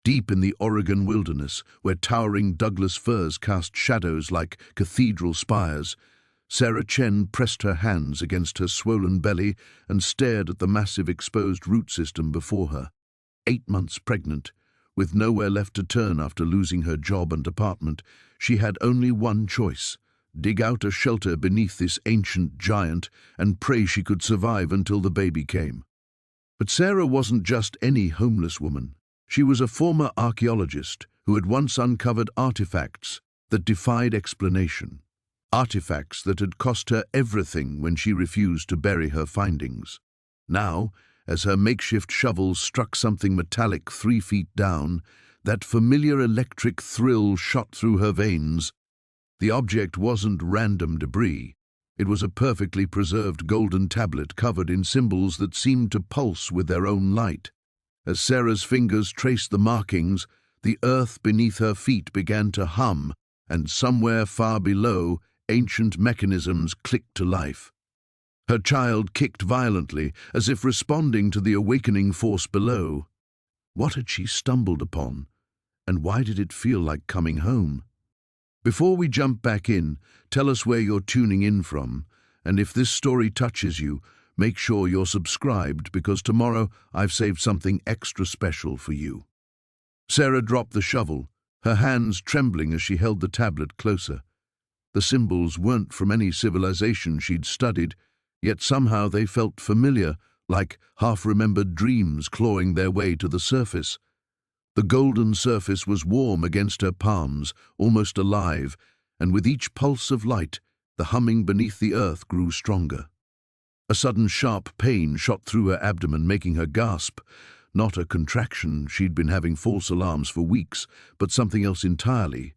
deep in the Oregon wilderness, where towering Douglas firs cast shadows like cathedral spires. Sarah Chen pressed her hands against her swollen belly and stared at the massive exposed root system before her. 8 months pregnant, with nowhere left to turn after losing her job and apartment, she had only one choice: dig out a shelter beneath this ancient giant and pray she could survive until the baby came. But Sarah wasn't just any homeless woman. She was a former archaeologist who had once uncovered artifacts that defied explanation. Artifacts that had cost her everything when she refused to bury her findings. Now, as her makeshift shovel struck something metallic 3 feet down, that familiar electric thrill shot through her veins. The object wasn't random debris. It was a perfectly preserved golden tablet covered in symbols that seemed to pulse with their own light. As Sarah's fingers traced the markings, the earth beneath her feet began to hum, and somewhere far below, ancient mechanisms clicked to life. Her child kicked violently, as if responding to the awakening force below. What had she stumbled upon, and why did it feel like coming home? Before we jump back in, tell us where you're tuning in from, and if this story touches you, make sure you're subscribed, because tomorrow I've saved something extra special for you. Sarah dropped the shovel, her hands trembling as she held the tablet closer. The symbols weren't from any civilization she'd studied, yet somehow they felt familiar, like half-remembered dreams clawing their way to the surface. The golden surface was warm against her palms, almost alive, and with each pulse of light, the humming beneath the earth grew stronger. A sudden sharp pain shot through her abdomen, making her gasp. Not a contraction, she'd been having false alarms for weeks, but something else entirely.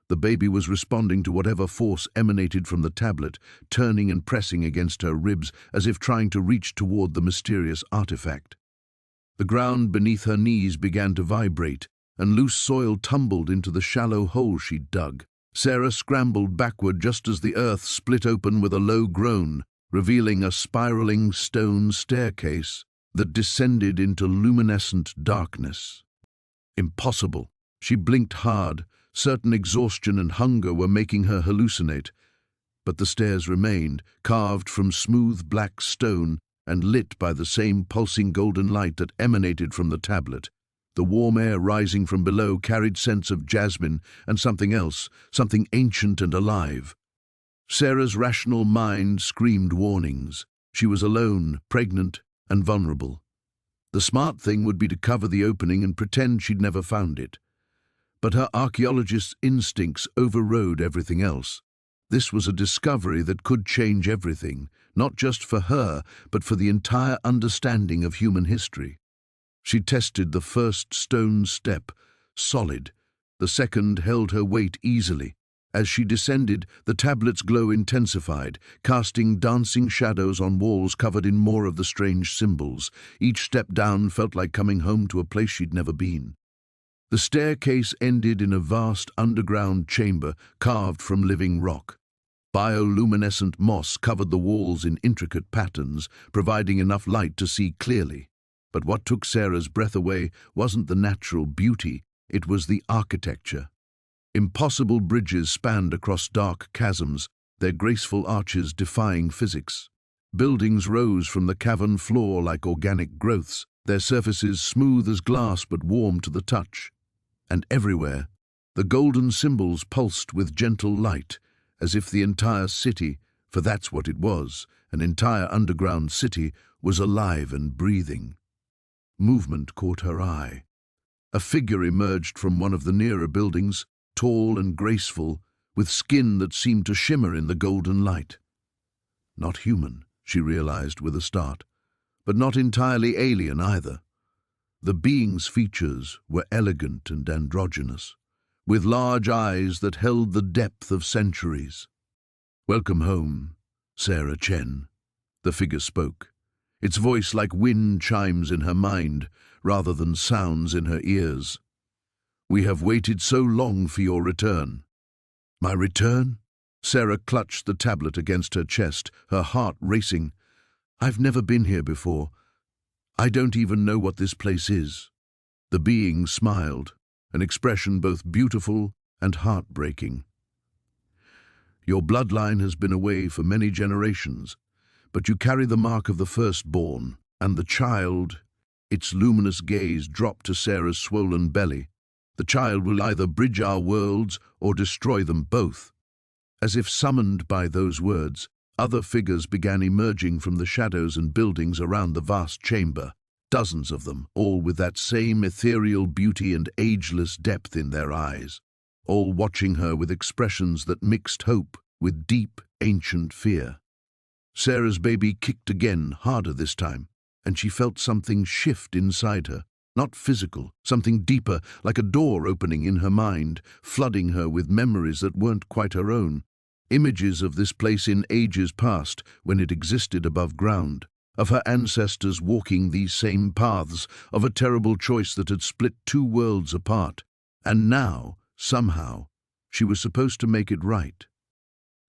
The baby was responding to whatever force emanated from the tablet, turning and pressing against her ribs as if trying to reach toward the mysterious artifact. The ground beneath her knees began to vibrate, and loose soil tumbled into the shallow hole she'd dug. Sarah scrambled backward just as the earth split open with a low groan, revealing a spiraling stone staircase that descended into luminescent darkness. Impossible. She blinked hard. Certain exhaustion and hunger were making her hallucinate. But the stairs remained, carved from smooth black stone and lit by the same pulsing golden light that emanated from the tablet. The warm air rising from below carried scents of jasmine and something else, something ancient and alive. Sarah's rational mind screamed warnings. She was alone, pregnant, and vulnerable. The smart thing would be to cover the opening and pretend she'd never found it. But her archaeologist's instincts overrode everything else. This was a discovery that could change everything, not just for her, but for the entire understanding of human history. She tested the first stone step, solid. The second held her weight easily. As she descended, the tablet's glow intensified, casting dancing shadows on walls covered in more of the strange symbols. Each step down felt like coming home to a place she'd never been. The staircase ended in a vast underground chamber carved from living rock. Bioluminescent moss covered the walls in intricate patterns, providing enough light to see clearly. But what took Sarah's breath away wasn't the natural beauty, it was the architecture. Impossible bridges spanned across dark chasms, their graceful arches defying physics. Buildings rose from the cavern floor like organic growths, their surfaces smooth as glass but warm to the touch. And everywhere, the golden symbols pulsed with gentle light, as if the entire city, for that's what it was, an entire underground city, was alive and breathing. Movement caught her eye. A figure emerged from one of the nearer buildings, tall and graceful, with skin that seemed to shimmer in the golden light. Not human, she realized with a start, but not entirely alien either. The being's features were elegant and androgynous, with large eyes that held the depth of centuries. "Welcome home, Sarah Chen," the figure spoke, its voice like wind chimes in her mind rather than sounds in her ears. "We have waited so long for your return." "My return?" Sarah clutched the tablet against her chest, her heart racing. "I've never been here before. I don't even know what this place is." The being smiled, an expression both beautiful and heartbreaking. Your bloodline has been away for many generations, but you carry the mark of the firstborn, and the child, its luminous gaze dropped to Sarah's swollen belly. The child will either bridge our worlds or destroy them both. As if summoned by those words, other figures began emerging from the shadows and buildings around the vast chamber, dozens of them, all with that same ethereal beauty and ageless depth in their eyes, all watching her with expressions that mixed hope with deep, ancient fear. Sarah's baby kicked again, harder this time, and she felt something shift inside her. Not physical, something deeper, like a door opening in her mind, flooding her with memories that weren't quite her own. Images of this place in ages past, when it existed above ground, of her ancestors walking these same paths, of a terrible choice that had split two worlds apart. And now, somehow, she was supposed to make it right.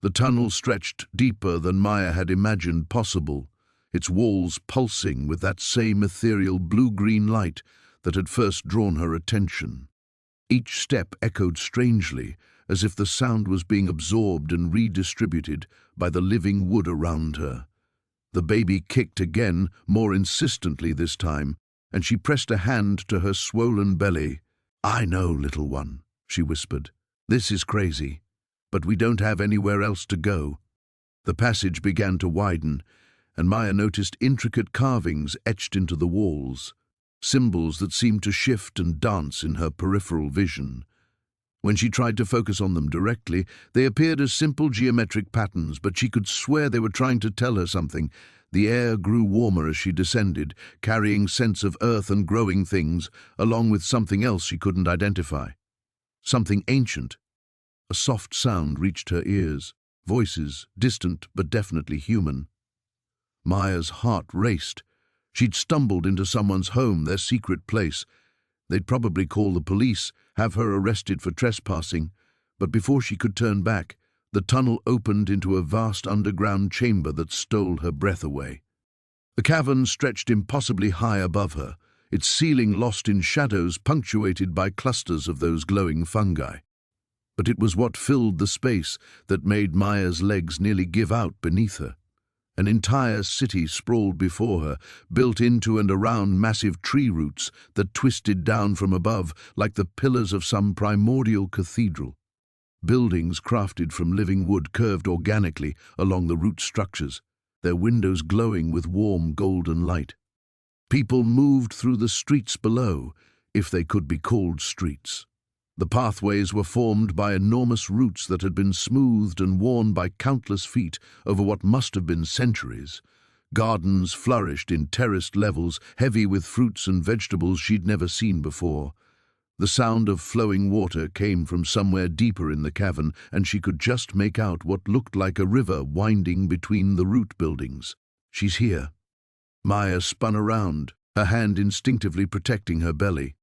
The tunnel stretched deeper than Maya had imagined possible, its walls pulsing with that same ethereal blue-green light that had first drawn her attention. Each step echoed strangely, as if the sound was being absorbed and redistributed by the living wood around her. The baby kicked again, more insistently this time, and she pressed a hand to her swollen belly. "I know, little one," she whispered. "This is crazy, but we don't have anywhere else to go." The passage began to widen, and Maya noticed intricate carvings etched into the walls, symbols that seemed to shift and dance in her peripheral vision. When she tried to focus on them directly, they appeared as simple geometric patterns, but she could swear they were trying to tell her something. The air grew warmer as she descended, carrying scents of earth and growing things, along with something else she couldn't identify. Something ancient. A soft sound reached her ears, voices, distant but definitely human. Maya's heart raced. She'd stumbled into someone's home, their secret place. They'd probably call the police, have her arrested for trespassing, but before she could turn back, the tunnel opened into a vast underground chamber that stole her breath away. The cavern stretched impossibly high above her, its ceiling lost in shadows punctuated by clusters of those glowing fungi. But it was what filled the space that made Maya's legs nearly give out beneath her. An entire city sprawled before her, built into and around massive tree roots that twisted down from above like the pillars of some primordial cathedral. Buildings crafted from living wood curved organically along the root structures, their windows glowing with warm golden light. People moved through the streets below, if they could be called streets. The pathways were formed by enormous roots that had been smoothed and worn by countless feet over what must have been centuries. Gardens flourished in terraced levels, heavy with fruits and vegetables she'd never seen before. The sound of flowing water came from somewhere deeper in the cavern, and she could just make out what looked like a river winding between the root buildings. "She's here." Maya spun around, her hand instinctively protecting her belly.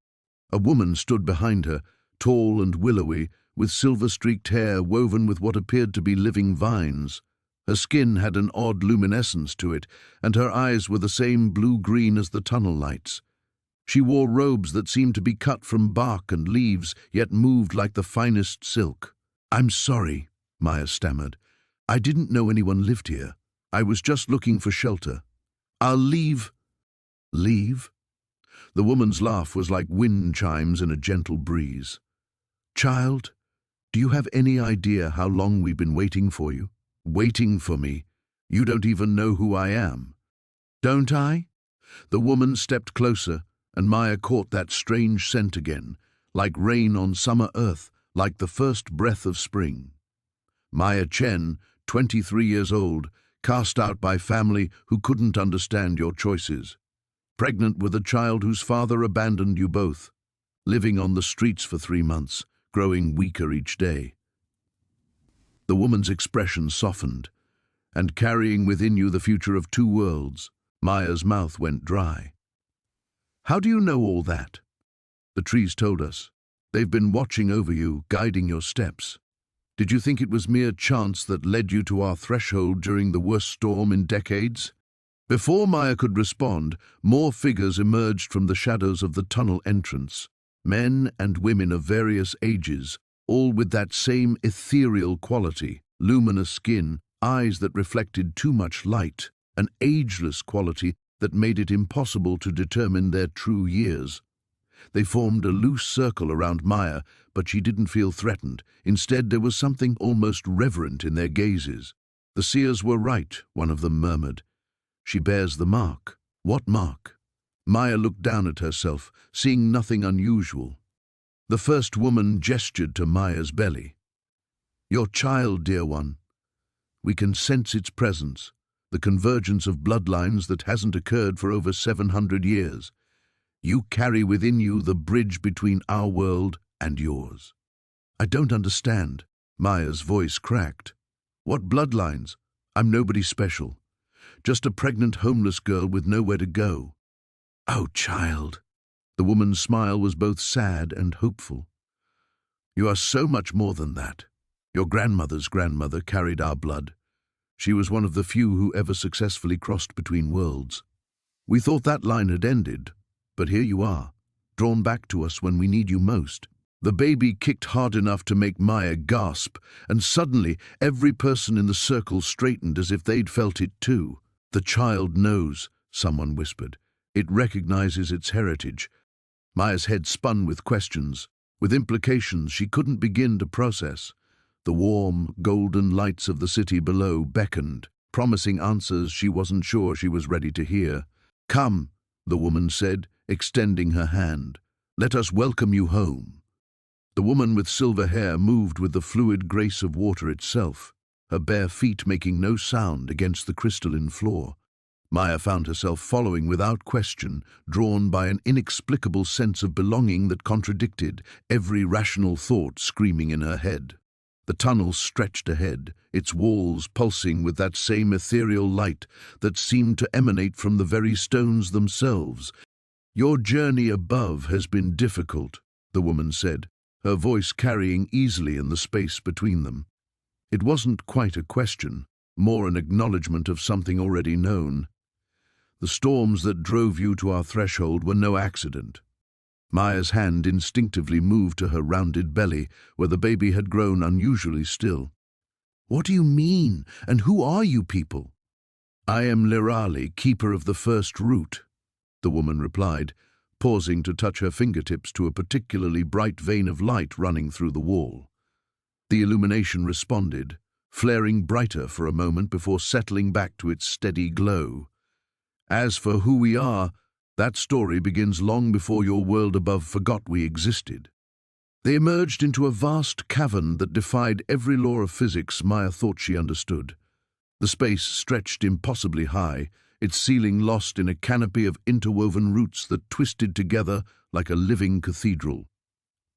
A woman stood behind her, tall and willowy, with silver-streaked hair woven with what appeared to be living vines. Her skin had an odd luminescence to it, and her eyes were the same blue-green as the tunnel lights. She wore robes that seemed to be cut from bark and leaves, yet moved like the finest silk. "I'm sorry," Maya stammered. "I didn't know anyone lived here. I was just looking for shelter. I'll leave." "Leave?" The woman's laugh was like wind chimes in a gentle breeze. "Child, do you have any idea how long we've been waiting for you? Waiting for me? You don't even know who I am." "Don't I?" The woman stepped closer, and Maya caught that strange scent again, like rain on summer earth, like the first breath of spring. Maya Chen, 23 years old, cast out by family who couldn't understand your choices. Pregnant with a child whose father abandoned you both. Living on the streets for 3 months, growing weaker each day. The woman's expression softened, and carrying within you the future of two worlds, Maya's mouth went dry. "How do you know all that?" "The trees told us. They've been watching over you, guiding your steps. Did you think it was mere chance that led you to our threshold during the worst storm in decades?" Before Maya could respond, more figures emerged from the shadows of the tunnel entrance. Men and women of various ages, all with that same ethereal quality, luminous skin, eyes that reflected too much light, an ageless quality that made it impossible to determine their true years. They formed a loose circle around Maya, but she didn't feel threatened. Instead, there was something almost reverent in their gazes. "The seers were right," one of them murmured. "She bears the mark." "What mark?" Maya looked down at herself, seeing nothing unusual. The first woman gestured to Maya's belly. "Your child, dear one. We can sense its presence, the convergence of bloodlines that hasn't occurred for over 700 years. You carry within you the bridge between our world and yours." "I don't understand." Maya's voice cracked. "What bloodlines? I'm nobody special. Just a pregnant homeless girl with nowhere to go." "Oh, child." The woman's smile was both sad and hopeful. "You are so much more than that. Your grandmother's grandmother carried our blood. She was one of the few who ever successfully crossed between worlds. We thought that line had ended, but here you are, drawn back to us when we need you most." The baby kicked hard enough to make Maya gasp, and suddenly every person in the circle straightened as if they'd felt it too. "The child knows," someone whispered. "It recognizes its heritage." Maya's head spun with questions, with implications she couldn't begin to process. The warm, golden lights of the city below beckoned, promising answers she wasn't sure she was ready to hear. "Come," the woman said, extending her hand. "Let us welcome you home." The woman with silver hair moved with the fluid grace of water itself, her bare feet making no sound against the crystalline floor. Maya found herself following without question, drawn by an inexplicable sense of belonging that contradicted every rational thought screaming in her head. The tunnel stretched ahead, its walls pulsing with that same ethereal light that seemed to emanate from the very stones themselves. "Your journey above has been difficult," the woman said, her voice carrying easily in the space between them. It wasn't quite a question, more an acknowledgement of something already known. "The storms that drove you to our threshold were no accident." Maya's hand instinctively moved to her rounded belly, where the baby had grown unusually still. "What do you mean? And who are you people?" "I am Lirali, keeper of the first root," the woman replied, pausing to touch her fingertips to a particularly bright vein of light running through the wall. The illumination responded, flaring brighter for a moment before settling back to its steady glow. "As for who we are, that story begins long before your world above forgot we existed." They emerged into a vast cavern that defied every law of physics Maya thought she understood. The space stretched impossibly high, its ceiling lost in a canopy of interwoven roots that twisted together like a living cathedral.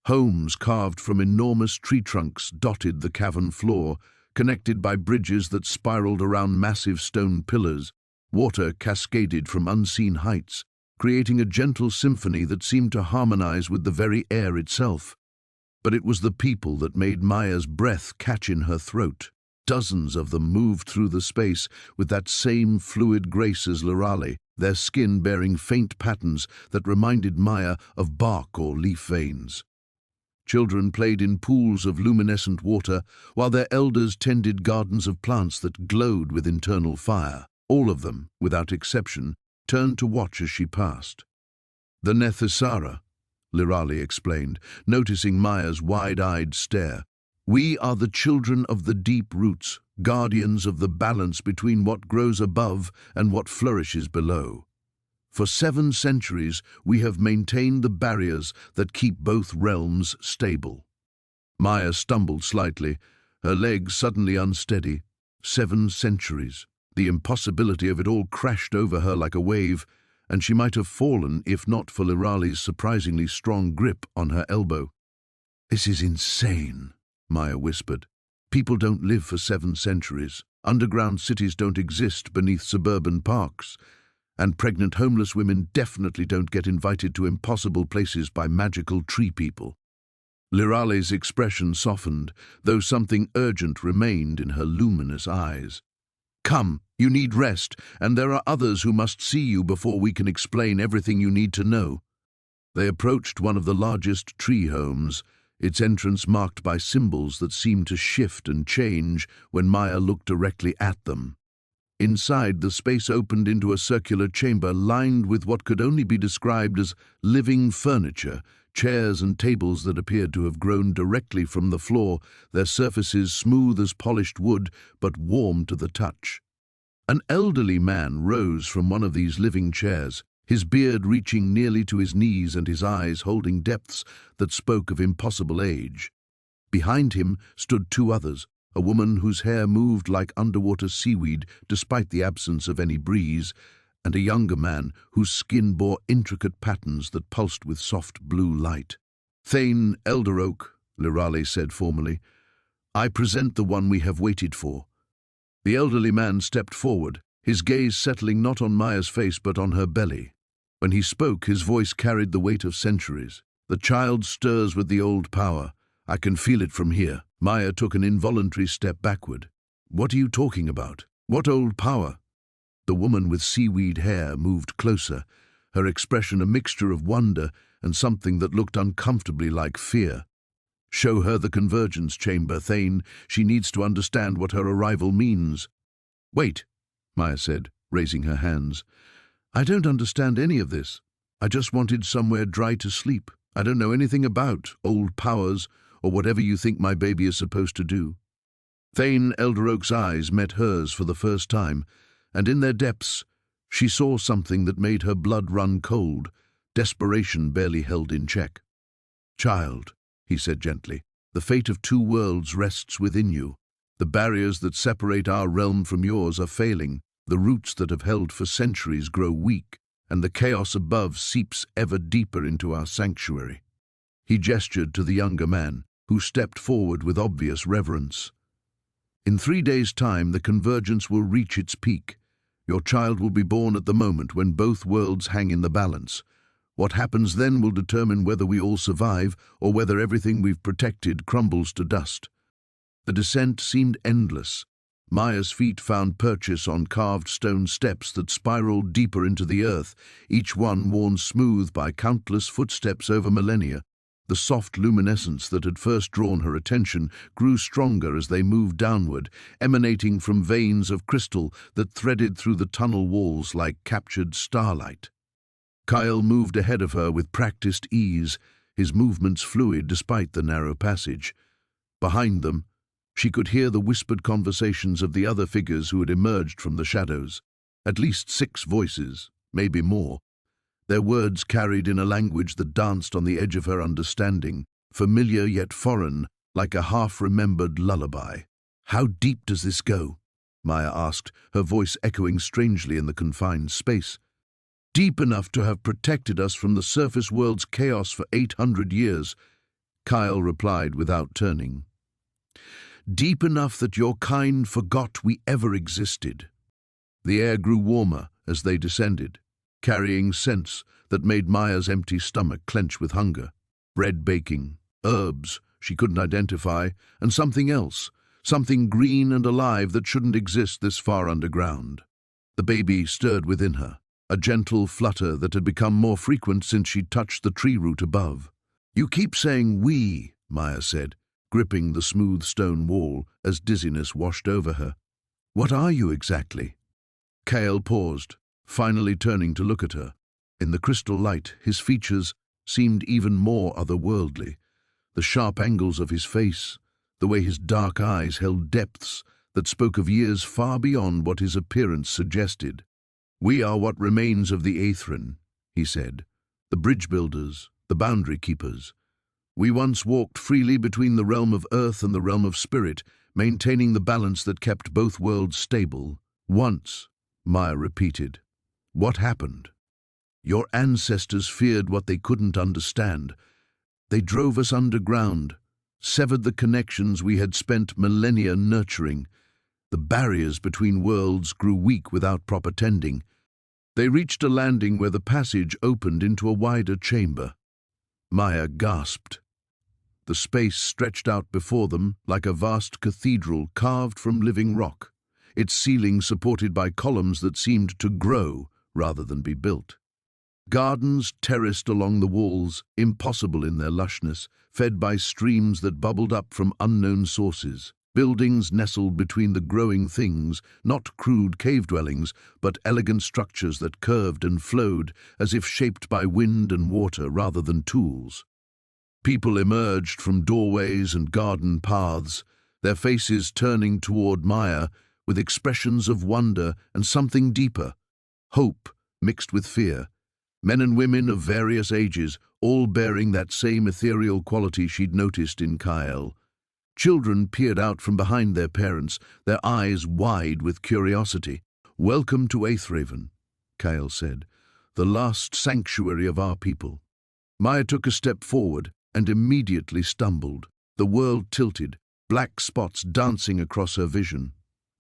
Homes carved from enormous tree trunks dotted the cavern floor, connected by bridges that spiraled around massive stone pillars. Water cascaded from unseen heights, creating a gentle symphony that seemed to harmonize with the very air itself. But it was the people that made Maya's breath catch in her throat. Dozens of them moved through the space with that same fluid grace as Lirali, their skin bearing faint patterns that reminded Maya of bark or leaf veins. Children played in pools of luminescent water, while their elders tended gardens of plants that glowed with internal fire. All of them, without exception, turned to watch as she passed. "The Nethisara," Lirali explained, noticing Maya's wide-eyed stare. "We are the children of the deep roots, guardians of the balance between what grows above and what flourishes below. For 7 centuries, we have maintained the barriers that keep both realms stable." Maya stumbled slightly, her legs suddenly unsteady. 7 centuries. The impossibility of it all crashed over her like a wave, and she might have fallen if not for Lirali's surprisingly strong grip on her elbow. "This is insane," Maya whispered. "People don't live for 7 centuries. Underground cities don't exist beneath suburban parks. And pregnant homeless women definitely don't get invited to impossible places by magical tree people." Lirali's expression softened, though something urgent remained in her luminous eyes. "Come, you need rest, and there are others who must see you before we can explain everything you need to know." They approached one of the largest tree homes, its entrance marked by symbols that seemed to shift and change when Maya looked directly at them. Inside, the space opened into a circular chamber lined with what could only be described as living furniture, chairs and tables that appeared to have grown directly from the floor, their surfaces smooth as polished wood but warm to the touch. An elderly man rose from one of these living chairs, his beard reaching nearly to his knees and his eyes holding depths that spoke of impossible age. Behind him stood two others, a woman whose hair moved like underwater seaweed despite the absence of any breeze, and a younger man whose skin bore intricate patterns that pulsed with soft blue light. "Thane Elder Oak," Lirale said formally, "I present the one we have waited for." The elderly man stepped forward, his gaze settling not on Maya's face but on her belly. When he spoke, his voice carried the weight of centuries. "The child stirs with the old power. I can feel it from here." Maya took an involuntary step backward. "What are you talking about? What old power?" The woman with seaweed hair moved closer, her expression a mixture of wonder and something that looked uncomfortably like fear. "Show her the convergence chamber, Thane. She needs to understand what her arrival means." "Wait," Maya said, raising her hands. "I don't understand any of this. I just wanted somewhere dry to sleep. I don't know anything about old powers or whatever you think my baby is supposed to do." Thane Elder Oak's eyes met hers for the first time, and in their depths she saw something that made her blood run cold, desperation barely held in check. "Child," he said gently, "the fate of two worlds rests within you. The barriers that separate our realm from yours are failing, the roots that have held for centuries grow weak, and the chaos above seeps ever deeper into our sanctuary." He gestured to the younger man, who stepped forward with obvious reverence. "In 3 days' time, the convergence will reach its peak. Your child will be born at the moment when both worlds hang in the balance. What happens then will determine whether we all survive or whether everything we've protected crumbles to dust." The descent seemed endless. Maya's feet found purchase on carved stone steps that spiraled deeper into the earth, each one worn smooth by countless footsteps over millennia. The soft luminescence that had first drawn her attention grew stronger as they moved downward, emanating from veins of crystal that threaded through the tunnel walls like captured starlight. Kyle moved ahead of her with practiced ease, his movements fluid despite the narrow passage. Behind them, she could hear the whispered conversations of the other figures who had emerged from the shadows. At least 6 voices, maybe more. Their words carried in a language that danced on the edge of her understanding, familiar yet foreign, like a half-remembered lullaby. "How deep does this go?" Maya asked, her voice echoing strangely in the confined space. "Deep enough to have protected us from the surface world's chaos for 800 years, Kyle replied without turning. "Deep enough that your kind forgot we ever existed." The air grew warmer as they descended, carrying scents that made Maya's empty stomach clench with hunger. Bread baking, herbs she couldn't identify, and something else, something green and alive that shouldn't exist this far underground. The baby stirred within her, a gentle flutter that had become more frequent since she'd touched the tree root above. "You keep saying we," Maya said, gripping the smooth stone wall as dizziness washed over her. "What are you exactly?" Kale paused, finally turning to look at her. In the crystal light, his features seemed even more otherworldly. The sharp angles of his face, the way his dark eyes held depths that spoke of years far beyond what his appearance suggested. "We are what remains of the Aethrin," he said, "the bridge builders, the boundary keepers. We once walked freely between the realm of earth and the realm of spirit, maintaining the balance that kept both worlds stable." "Once," Maya repeated. "What happened?" "Your ancestors feared what they couldn't understand. They drove us underground, severed the connections we had spent millennia nurturing. The barriers between worlds grew weak without proper tending. They reached a landing where the passage opened into a wider chamber." Maya gasped. The space stretched out before them like a vast cathedral carved from living rock, its ceiling supported by columns that seemed to grow rather than be built. Gardens terraced along the walls, impossible in their lushness, fed by streams that bubbled up from unknown sources. Buildings nestled between the growing things, not crude cave dwellings, but elegant structures that curved and flowed as if shaped by wind and water rather than tools. People emerged from doorways and garden paths, their faces turning toward Maya with expressions of wonder and something deeper, hope mixed with fear. Men and women of various ages, all bearing that same ethereal quality she'd noticed in Kyle. Children peered out from behind their parents, their eyes wide with curiosity. "Welcome to Aethraven," Kyle said, "the last sanctuary of our people." Maya took a step forward and immediately stumbled. The world tilted, black spots dancing across her vision.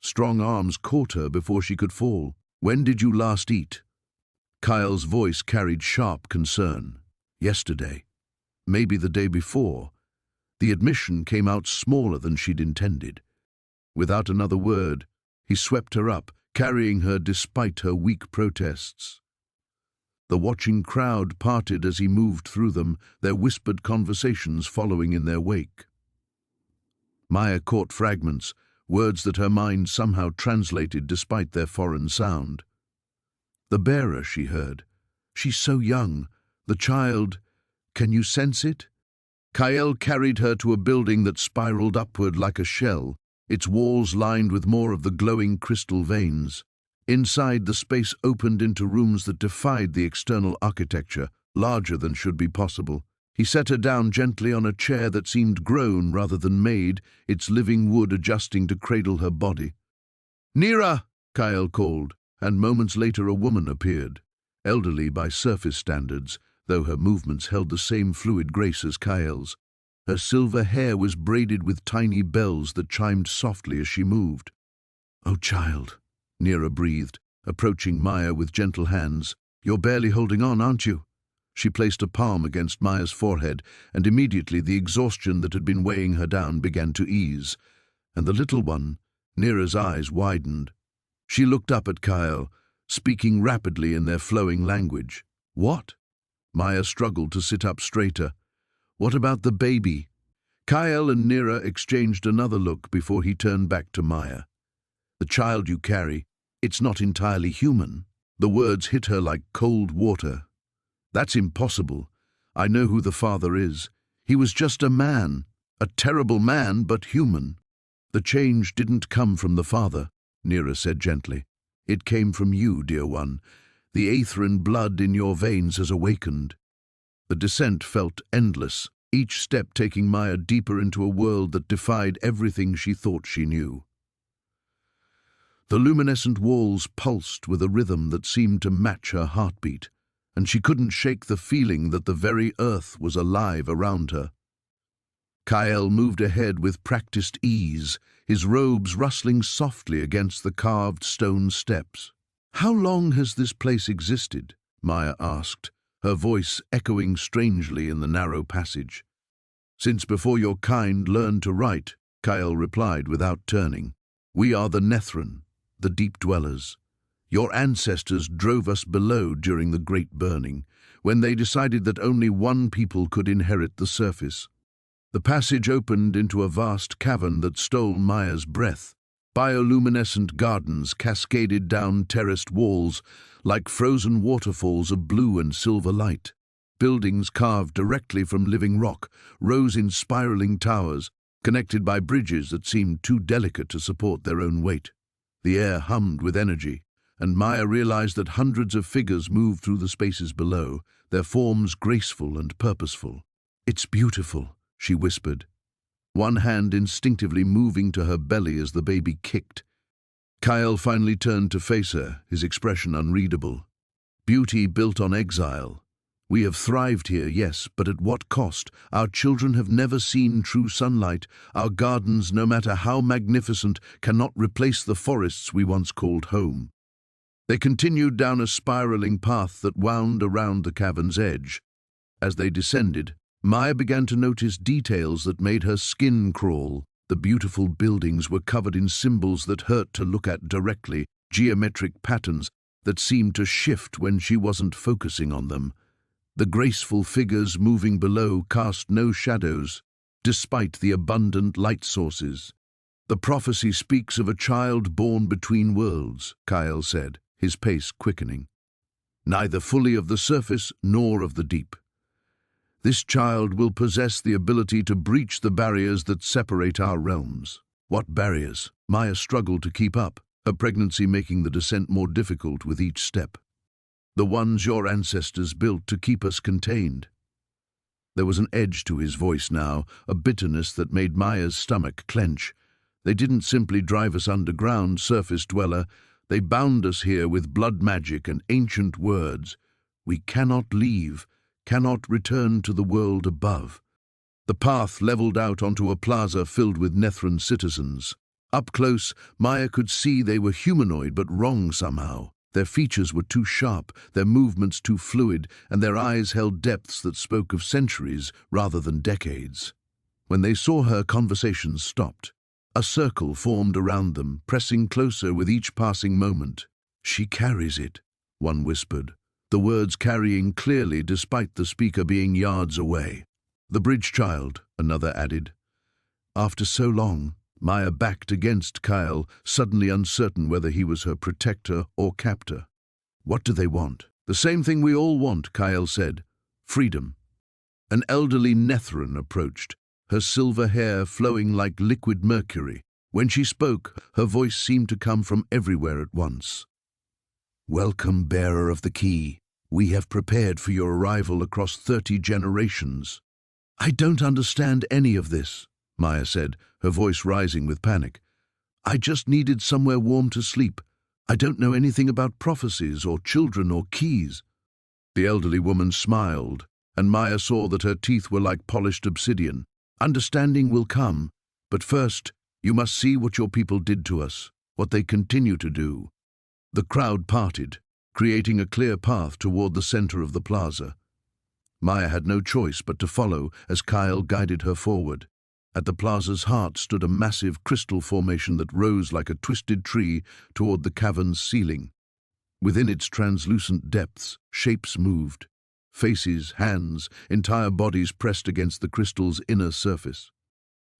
Strong arms caught her before she could fall. "When did you last eat?" Kyle's voice carried sharp concern. "Yesterday. Maybe the day before." The admission came out smaller than she'd intended. Without another word, he swept her up, carrying her despite her weak protests. The watching crowd parted as he moved through them, their whispered conversations following in their wake. Maya caught fragments, words that her mind somehow translated despite their foreign sound. "The bearer," she heard. "She's so young. The child. Can you sense it?" Kyle carried her to a building that spiraled upward like a shell, its walls lined with more of the glowing crystal veins. Inside, the space opened into rooms that defied the external architecture, larger than should be possible. He set her down gently on a chair that seemed grown rather than made, its living wood adjusting to cradle her body. "Nira!" Kyle called, and moments later a woman appeared, elderly by surface standards, though her movements held the same fluid grace as Kyle's. Her silver hair was braided with tiny bells that chimed softly as she moved. "Oh, child," Nira breathed, approaching Maya with gentle hands. "You're barely holding on, aren't you?" She placed a palm against Maya's forehead, and immediately the exhaustion that had been weighing her down began to ease. And the little one, Nira's eyes widened. She looked up at Kyle, speaking rapidly in their flowing language. "What?" Maya struggled to sit up straighter. "What about the baby?" Kyle and Nira exchanged another look before he turned back to Maya. "The child you carry, it's not entirely human." The words hit her like cold water. "That's impossible. I know who the father is. He was just a man, a terrible man, but human." "The change didn't come from the father," Nira said gently. "It came from you, dear one. The Aethran blood in your veins has awakened." The descent felt endless, each step taking Maya deeper into a world that defied everything she thought she knew. The luminescent walls pulsed with a rhythm that seemed to match her heartbeat, and she couldn't shake the feeling that the very earth was alive around her. Kyle moved ahead with practiced ease, his robes rustling softly against the carved stone steps. "How long has this place existed?" Maya asked, her voice echoing strangely in the narrow passage. "Since before your kind learned to write," Kyle replied without turning. "We are the Nethran, the deep dwellers. Your ancestors drove us below during the Great Burning, when they decided that only one people could inherit the surface." The passage opened into a vast cavern that stole Maya's breath. Bioluminescent gardens cascaded down terraced walls like frozen waterfalls of blue and silver light. Buildings carved directly from living rock rose in spiraling towers, connected by bridges that seemed too delicate to support their own weight. The air hummed with energy, and Maya realized that hundreds of figures moved through the spaces below, their forms graceful and purposeful. "It's beautiful," she whispered, one hand instinctively moving to her belly as the baby kicked. Kyle finally turned to face her, his expression unreadable. "Beauty built on exile. We have thrived here, yes, but at what cost? Our children have never seen true sunlight. Our gardens, no matter how magnificent, cannot replace the forests we once called home." They continued down a spiraling path that wound around the cavern's edge. As they descended, Maya began to notice details that made her skin crawl. The beautiful buildings were covered in symbols that hurt to look at directly, geometric patterns, that seemed to shift when she wasn't focusing on them. The graceful figures moving below cast no shadows, despite the abundant light sources. "The prophecy speaks of a child born between worlds," Kyle said, his pace quickening. "Neither fully of the surface nor of the deep. This child will possess the ability to breach the barriers that separate our realms." "What barriers?" Maya struggled to keep up, her pregnancy making the descent more difficult with each step. "The ones your ancestors built to keep us contained." There was an edge to his voice now, a bitterness that made Maya's stomach clench. "They didn't simply drive us underground, surface dweller. They bound us here with blood magic and ancient words. We cannot leave, cannot return to the world above." The path leveled out onto a plaza filled with Nethran citizens. Up close, Maya could see they were humanoid but wrong somehow. Their features were too sharp, their movements too fluid, and their eyes held depths that spoke of centuries rather than decades. When they saw her, conversations stopped. A circle formed around them, pressing closer with each passing moment. "She carries it," one whispered, the words carrying clearly despite the speaker being yards away. "The bridge child," another added. After so long, Maya backed against Kyle, suddenly uncertain whether he was her protector or captor. "What do they want?" "The same thing we all want," Kyle said. "Freedom." An elderly Nethran approached, her silver hair flowing like liquid mercury. When she spoke, her voice seemed to come from everywhere at once. "Welcome, bearer of the key. We have prepared for your arrival across 30 generations." "I don't understand any of this," Maya said, her voice rising with panic. "I just needed somewhere warm to sleep. I don't know anything about prophecies or children or keys." The elderly woman smiled, and Maya saw that her teeth were like polished obsidian. "Understanding will come, but first, you must see what your people did to us, what they continue to do." The crowd parted, creating a clear path toward the center of the plaza. Maya had no choice but to follow as Kyle guided her forward. At the plaza's heart stood a massive crystal formation that rose like a twisted tree toward the cavern's ceiling. Within its translucent depths, shapes moved. Faces, hands, entire bodies pressed against the crystal's inner surface.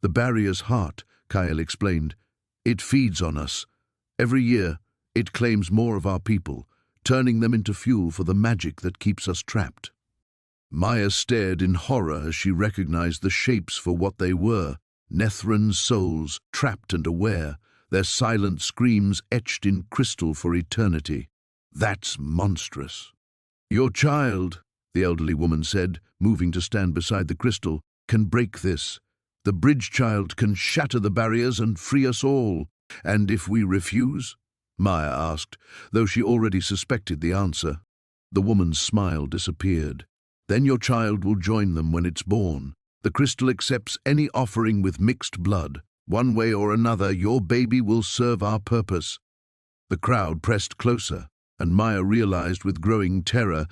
"The barrier's heart," Kyle explained. "It feeds on us. Every year, it claims more of our people, turning them into fuel for the magic that keeps us trapped." Maya stared in horror as she recognized the shapes for what they were, Nethran souls, trapped and aware, their silent screams etched in crystal for eternity. "That's monstrous." "Your child," the elderly woman said, moving to stand beside the crystal, "can break this. The bridge child can shatter the barriers and free us all." "And if we refuse?" Maya asked, though she already suspected the answer. The woman's smile disappeared. "Then your child will join them when it's born. The crystal accepts any offering with mixed blood. One way or another, your baby will serve our purpose." The crowd pressed closer, and Maya realized with growing terror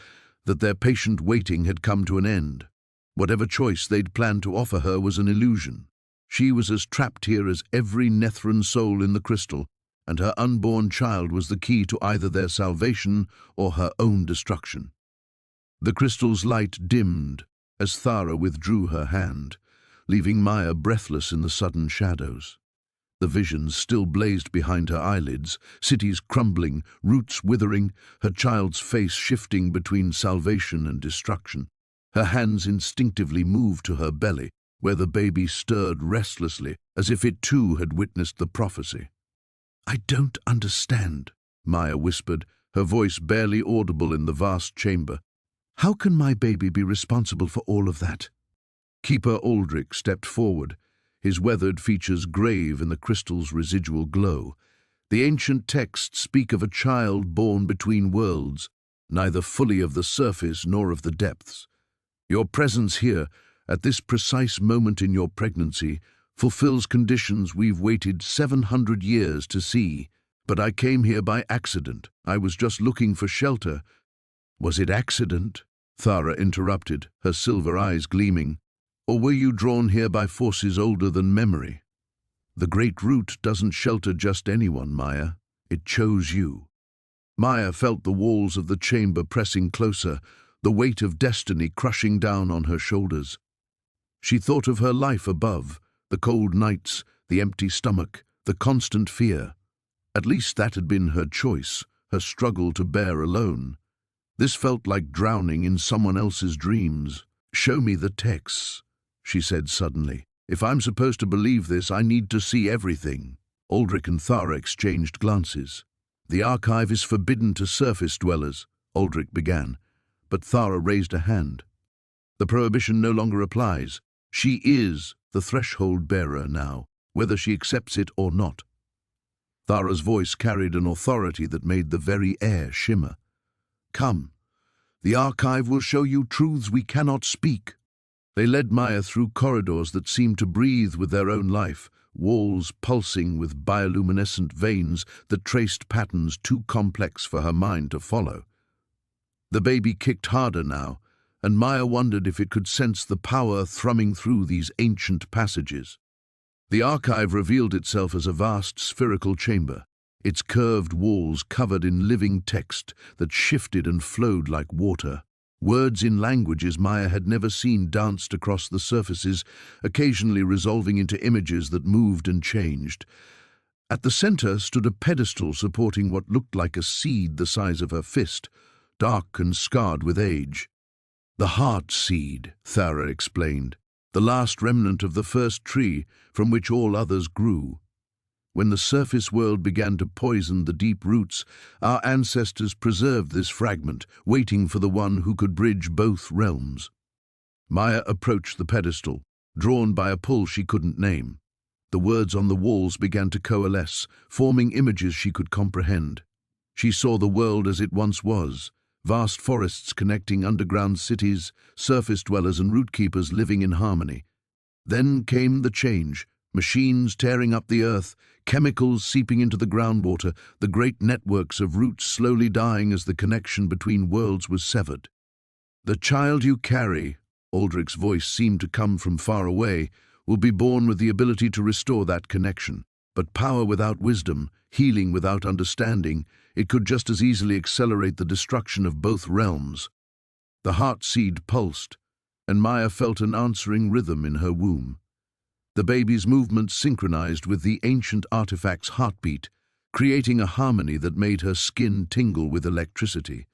that their patient waiting had come to an end. Whatever choice they'd planned to offer her was an illusion. She was as trapped here as every Nethran soul in the crystal, and her unborn child was the key to either their salvation or her own destruction. The crystal's light dimmed as Thara withdrew her hand, leaving Maya breathless in the sudden shadows. The visions still blazed behind her eyelids, cities crumbling, roots withering, her child's face shifting between salvation and destruction. Her hands instinctively moved to her belly, where the baby stirred restlessly, as if it too had witnessed the prophecy. "I don't understand," Maya whispered, her voice barely audible in the vast chamber. "How can my baby be responsible for all of that?" Keeper Aldrich stepped forward, his weathered features grave in the crystal's residual glow. "The ancient texts speak of a child born between worlds, neither fully of the surface nor of the depths. Your presence here, at this precise moment in your pregnancy, fulfills conditions we've waited 700 years to see. But I came here by accident. I was just looking for shelter." "Was it accident?" Thara interrupted, her silver eyes gleaming. "Or were you drawn here by forces older than memory? The Great Root doesn't shelter just anyone, Maya. It chose you." Maya felt the walls of the chamber pressing closer, the weight of destiny crushing down on her shoulders. She thought of her life above, the cold nights, the empty stomach, the constant fear. At least that had been her choice, her struggle to bear alone. This felt like drowning in someone else's dreams. "Show me the texts," she said suddenly. "If I'm supposed to believe this, I need to see everything." Aldrich and Thara exchanged glances. "The archive is forbidden to surface dwellers," Aldrich began, but Thara raised a hand. "The prohibition no longer applies. She is the threshold bearer now, whether she accepts it or not." Thara's voice carried an authority that made the very air shimmer. "Come, the archive will show you truths we cannot speak." They led Maya through corridors that seemed to breathe with their own life, walls pulsing with bioluminescent veins that traced patterns too complex for her mind to follow. The baby kicked harder now, and Maya wondered if it could sense the power thrumming through these ancient passages. The archive revealed itself as a vast spherical chamber, its curved walls covered in living text that shifted and flowed like water. Words in languages Maya had never seen danced across the surfaces, occasionally resolving into images that moved and changed. At the center stood a pedestal supporting what looked like a seed the size of her fist, dark and scarred with age. "The heart seed," Thara explained, "the last remnant of the first tree from which all others grew. When the surface world began to poison the deep roots, our ancestors preserved this fragment, waiting for the one who could bridge both realms." Maya approached the pedestal, drawn by a pull she couldn't name. The words on the walls began to coalesce, forming images she could comprehend. She saw the world as it once was, vast forests connecting underground cities, surface dwellers and root keepers living in harmony. Then came the change, machines tearing up the earth, chemicals seeping into the groundwater, the great networks of roots slowly dying as the connection between worlds was severed. "The child you carry," Aldrich's voice seemed to come from far away, "will be born with the ability to restore that connection. But power without wisdom, healing without understanding, it could just as easily accelerate the destruction of both realms." The heart seed pulsed, and Maya felt an answering rhythm in her womb. The baby's movements synchronized with the ancient artifact's heartbeat, creating a harmony that made her skin tingle with electricity.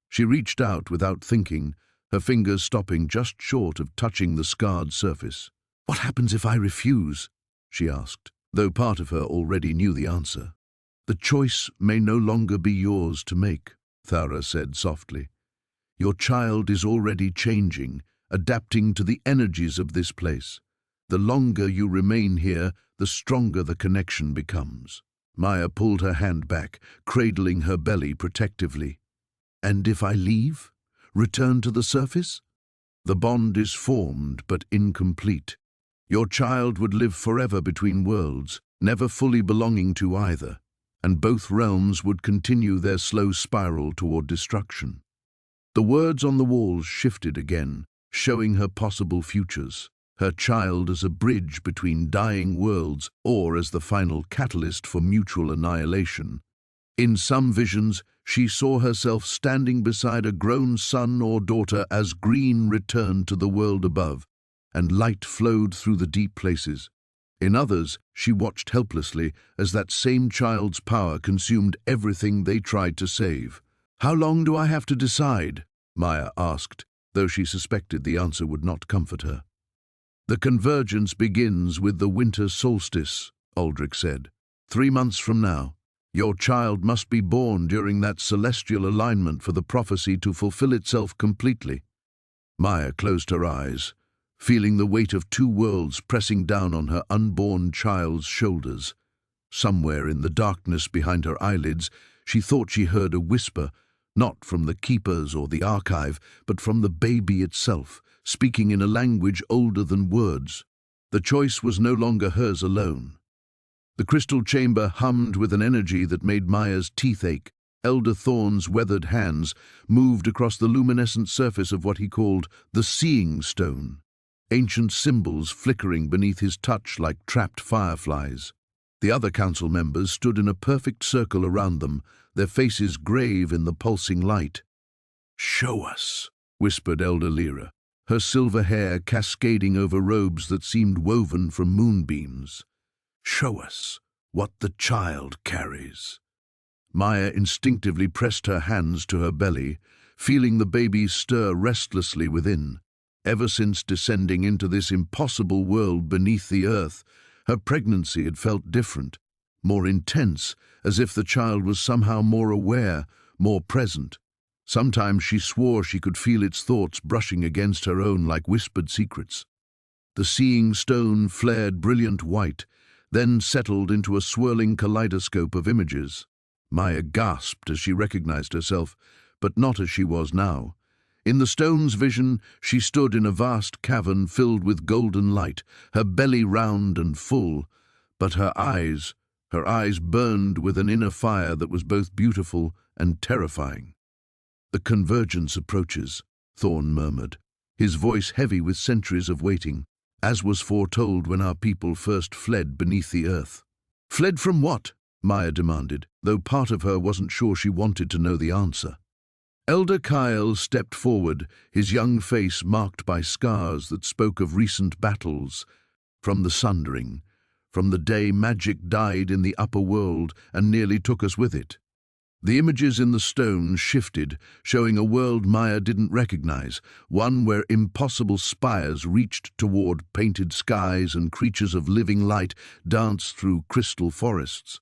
She reached out without thinking, her fingers stopping just short of touching the scarred surface. "What happens if I refuse?" she asked, though part of her already knew the answer. "The choice may no longer be yours to make," Thara said softly. "Your child is already changing, adapting to the energies of this place. The longer you remain here, the stronger the connection becomes." Maya pulled her hand back, cradling her belly protectively. "And if I leave? Return to the surface?" "The bond is formed, but incomplete. Your child would live forever between worlds, never fully belonging to either, and both realms would continue their slow spiral toward destruction." The words on the walls shifted again, showing her possible futures. Her child as a bridge between dying worlds or as the final catalyst for mutual annihilation. In some visions, she saw herself standing beside a grown son or daughter as green returned to the world above, and light flowed through the deep places. In others, she watched helplessly as that same child's power consumed everything they tried to save. "How long do I have to decide?" Maya asked, though she suspected the answer would not comfort her. "The convergence begins with the winter solstice," Aldrich said. 3 months from now. Your child must be born during that celestial alignment for the prophecy to fulfill itself completely." Maya closed her eyes, feeling the weight of 2 worlds pressing down on her unborn child's shoulders. Somewhere in the darkness behind her eyelids, she thought she heard a whisper, not from the keepers or the archive, but from the baby itself, speaking in a language older than words. The choice was no longer hers alone. The crystal chamber hummed with an energy that made Maya's teeth ache. Elder Thorn's weathered hands moved across the luminescent surface of what he called the Seeing Stone, ancient symbols flickering beneath his touch like trapped fireflies. The other council members stood in a perfect circle around them, their faces grave in the pulsing light. "Show us," whispered Elder Lyra, her silver hair cascading over robes that seemed woven from moonbeams. "Show us what the child carries." Maya instinctively pressed her hands to her belly, feeling the baby stir restlessly within. Ever since descending into this impossible world beneath the earth, her pregnancy had felt different, more intense, as if the child was somehow more aware, more present. Sometimes she swore she could feel its thoughts brushing against her own like whispered secrets. The seeing stone flared brilliant white, then settled into a swirling kaleidoscope of images. Maya gasped as she recognized herself, but not as she was now. In the stone's vision, she stood in a vast cavern filled with golden light, her belly round and full, but her eyes burned with an inner fire that was both beautiful and terrifying. "The convergence approaches," Thorn murmured, his voice heavy with centuries of waiting, "as was foretold when our people first fled beneath the earth." "Fled from what?" Maya demanded, though part of her wasn't sure she wanted to know the answer. Elder Kyle stepped forward, his young face marked by scars that spoke of recent battles. "From the Sundering, from the day magic died in the upper world and nearly took us with it." The images in the stone shifted, showing a world Maya didn't recognize, one where impossible spires reached toward painted skies and creatures of living light danced through crystal forests.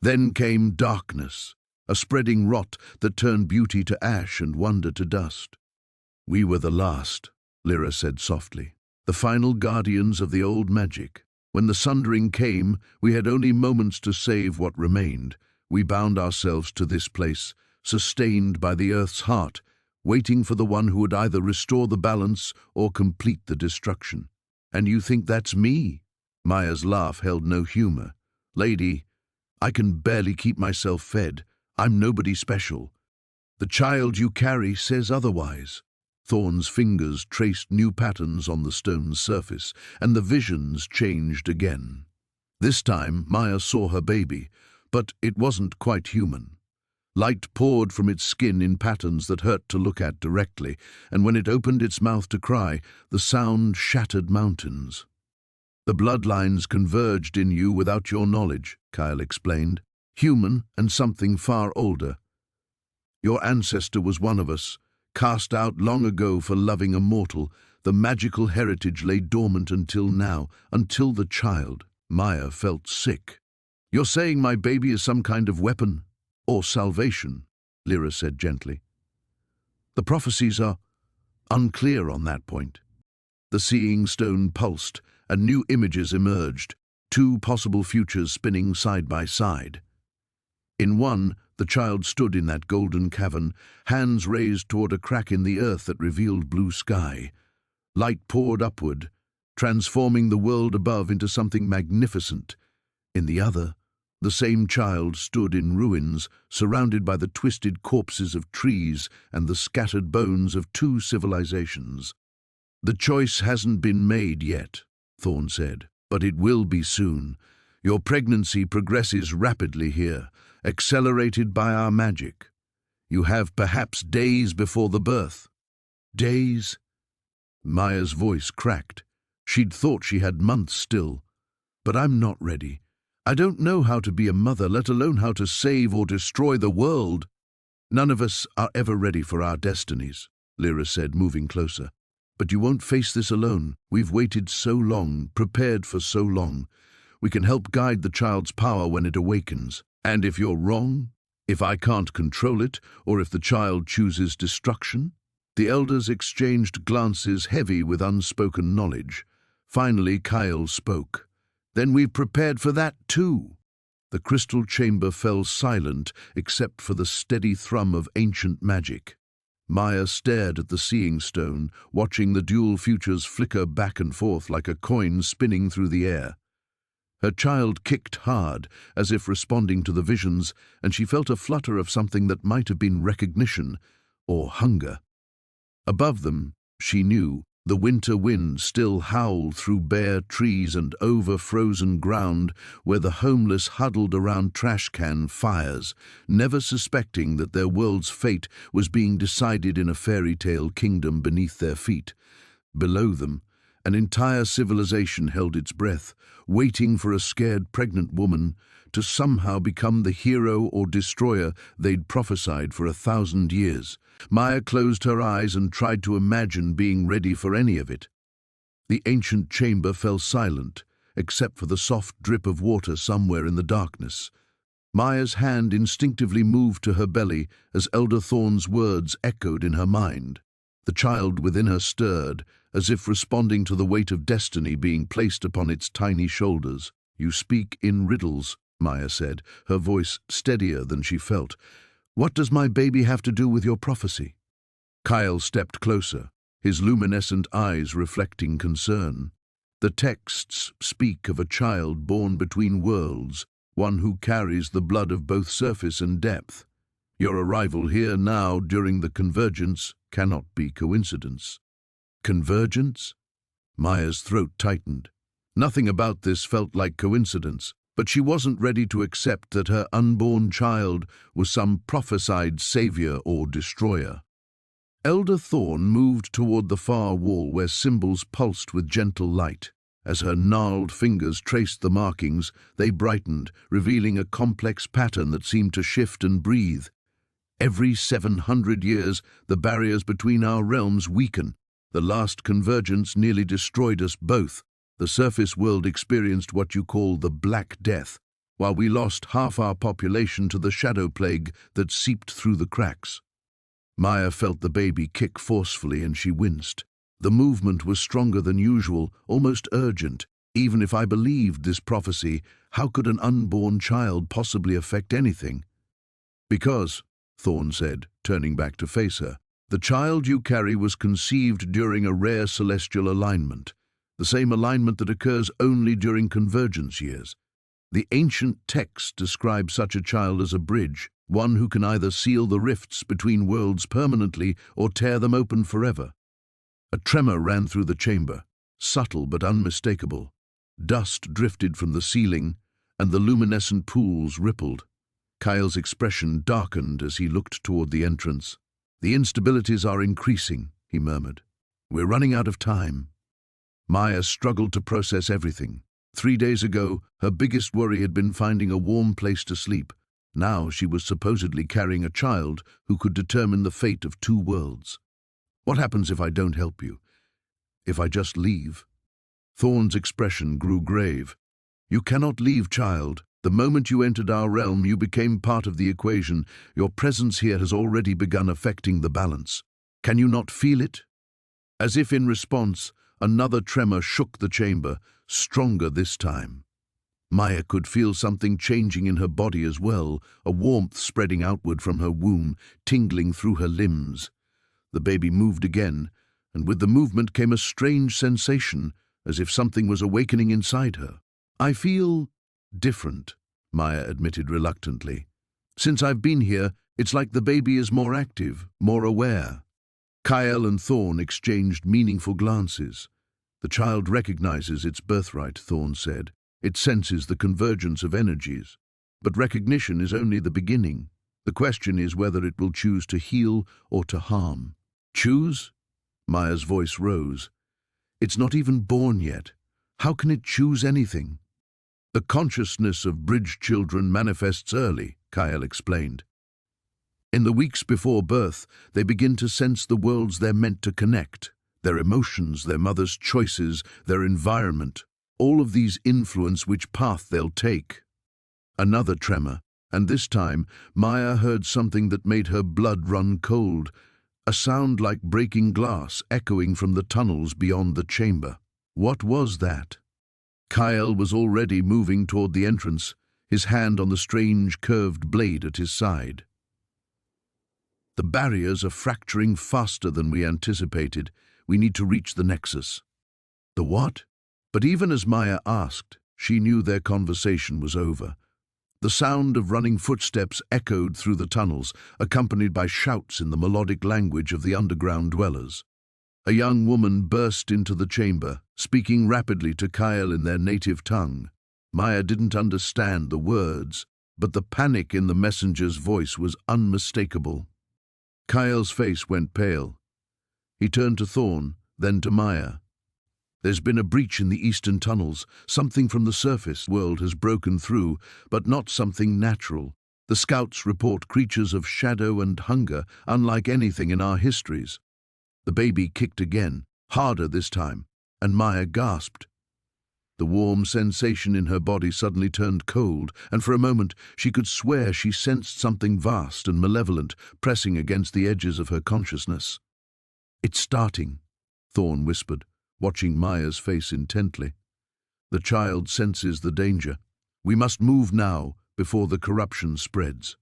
Then came darkness, a spreading rot that turned beauty to ash and wonder to dust. "We were the last," Lyra said softly, "the final guardians of the old magic. When the Sundering came, we had only moments to save what remained. We bound ourselves to this place, sustained by the earth's heart, waiting for the one who would either restore the balance or complete the destruction. And you think that's me?" Maya's laugh held no humor. "Lady, I can barely keep myself fed. I'm nobody special. The child you carry says otherwise." Thorn's fingers traced new patterns on the stone's surface, and the visions changed again. This time, Maya saw her baby, but it wasn't quite human. Light poured from its skin in patterns that hurt to look at directly, and when it opened its mouth to cry, the sound shattered mountains. "The bloodlines converged in you without your knowledge," Kyle explained. "Human and something far older. Your ancestor was one of us, cast out long ago for loving a mortal. The magical heritage lay dormant until now, until the child." Maya felt sick. "You're saying my baby is some kind of weapon? Or salvation?" Lyra said gently. "The prophecies are unclear on that point." The seeing stone pulsed, and new images emerged, two possible futures spinning side by side. In one, the child stood in that golden cavern, hands raised toward a crack in the earth that revealed blue sky. Light poured upward, transforming the world above into something magnificent. In the other, the same child stood in ruins, surrounded by the twisted corpses of trees and the scattered bones of two civilizations. "The choice hasn't been made yet," Thorn said, "but it will be soon. Your pregnancy progresses rapidly here, accelerated by our magic. You have perhaps days before the birth." "Days?" Maya's voice cracked. She'd thought she had months still. "But I'm not ready. I don't know how to be a mother, let alone how to save or destroy the world." "None of us are ever ready for our destinies," Lyra said, moving closer. "But you won't face this alone. We've waited so long, prepared for so long. We can help guide the child's power when it awakens. And if you're wrong, if I can't control it, or if the child chooses destruction?" The elders exchanged glances heavy with unspoken knowledge. Finally, Kyle spoke. "Then we've prepared for that too." The crystal chamber fell silent except for the steady thrum of ancient magic. Maya stared at the seeing stone, watching the dual futures flicker back and forth like a coin spinning through the air. Her child kicked hard, as if responding to the visions, and she felt a flutter of something that might have been recognition or hunger. Above them, she knew, The winter wind still howled through bare trees and over frozen ground where the homeless huddled around trash can fires, never suspecting that their world's fate was being decided in a fairy tale kingdom beneath their feet. Below them, an entire civilization held its breath, waiting for a scared pregnant woman to somehow become the hero or destroyer they'd prophesied for 1,000 years. Maya closed her eyes and tried to imagine being ready for any of it. The ancient chamber fell silent, except for the soft drip of water somewhere in the darkness. Maya's hand instinctively moved to her belly as Elder Thorne's words echoed in her mind. The child within her stirred, as if responding to the weight of destiny being placed upon its tiny shoulders. "You speak in riddles," Maya said, her voice steadier than she felt. "What does my baby have to do with your prophecy?" Kyle stepped closer, his luminescent eyes reflecting concern. "The texts speak of a child born between worlds, one who carries the blood of both surface and depth. Your arrival here now during the convergence cannot be coincidence." Convergence? Maya's throat tightened. Nothing about this felt like coincidence, but she wasn't ready to accept that her unborn child was some prophesied savior or destroyer. Elder Thorne moved toward the far wall where symbols pulsed with gentle light. As her gnarled fingers traced the markings, they brightened, revealing a complex pattern that seemed to shift and breathe. Every 700 years, the barriers between our realms weaken. The last convergence nearly destroyed us both. The surface world experienced what you call the Black Death, while we lost half our population to the shadow plague that seeped through the cracks. Maya felt the baby kick forcefully and she winced. The movement was stronger than usual, almost urgent. Even if I believed this prophecy, how could an unborn child possibly affect anything? "Because," Thorne said, turning back to face her, "the child you carry was conceived during a rare celestial alignment, the same alignment that occurs only during convergence years. The ancient texts describe such a child as a bridge, one who can either seal the rifts between worlds permanently or tear them open forever." A tremor ran through the chamber, subtle but unmistakable. Dust drifted from the ceiling, and the luminescent pools rippled. Kyle's expression darkened as he looked toward the entrance. "The instabilities are increasing," he murmured. "We're running out of time." Maya struggled to process everything. 3 days ago, her biggest worry had been finding a warm place to sleep. Now she was supposedly carrying a child who could determine the fate of 2 worlds. "What happens if I don't help you? If I just leave?" Thorne's expression grew grave. "You cannot leave, child. The moment you entered our realm, you became part of the equation. Your presence here has already begun affecting the balance. Can you not feel it?" As if in response, another tremor shook the chamber, stronger this time. Maya could feel something changing in her body as well, a warmth spreading outward from her womb, tingling through her limbs. The baby moved again, and with the movement came a strange sensation, as if something was awakening inside her. "I feel different," Maya admitted reluctantly. "Since I've been here, it's like the baby is more active, more aware." Kyle and Thorne exchanged meaningful glances. "The child recognizes its birthright," Thorne said. "It senses the convergence of energies. But recognition is only the beginning. The question is whether it will choose to heal or to harm." "Choose?" Maya's voice rose. "It's not even born yet. How can it choose anything?" "The consciousness of bridge children manifests early," Kyle explained. "In the weeks before birth, they begin to sense the worlds they're meant to connect. Their emotions, their mother's choices, their environment. All of these influence which path they'll take." Another tremor, and this time Maya heard something that made her blood run cold, a sound like breaking glass echoing from the tunnels beyond the chamber. What was that? Kyle was already moving toward the entrance, his hand on the strange curved blade at his side. "The barriers are fracturing faster than we anticipated. We need to reach the nexus." "The what?" But even as Maya asked, she knew their conversation was over. The sound of running footsteps echoed through the tunnels, accompanied by shouts in the melodic language of the underground dwellers. A young woman burst into the chamber, speaking rapidly to Kyle in their native tongue. Maya didn't understand the words, but the panic in the messenger's voice was unmistakable. Kyle's face went pale. He turned to Thorn, then to Maya. There's been a breach in the eastern tunnels. Something from the surface world has broken through, but not something natural. The scouts report creatures of shadow and hunger, unlike anything in our histories. The baby kicked again, harder this time, and Maya gasped. The warm sensation in her body suddenly turned cold, and for a moment she could swear she sensed something vast and malevolent pressing against the edges of her consciousness. "It's starting," Thorn whispered, watching Maya's face intently. "The child senses the danger. We must move now, before the corruption spreads."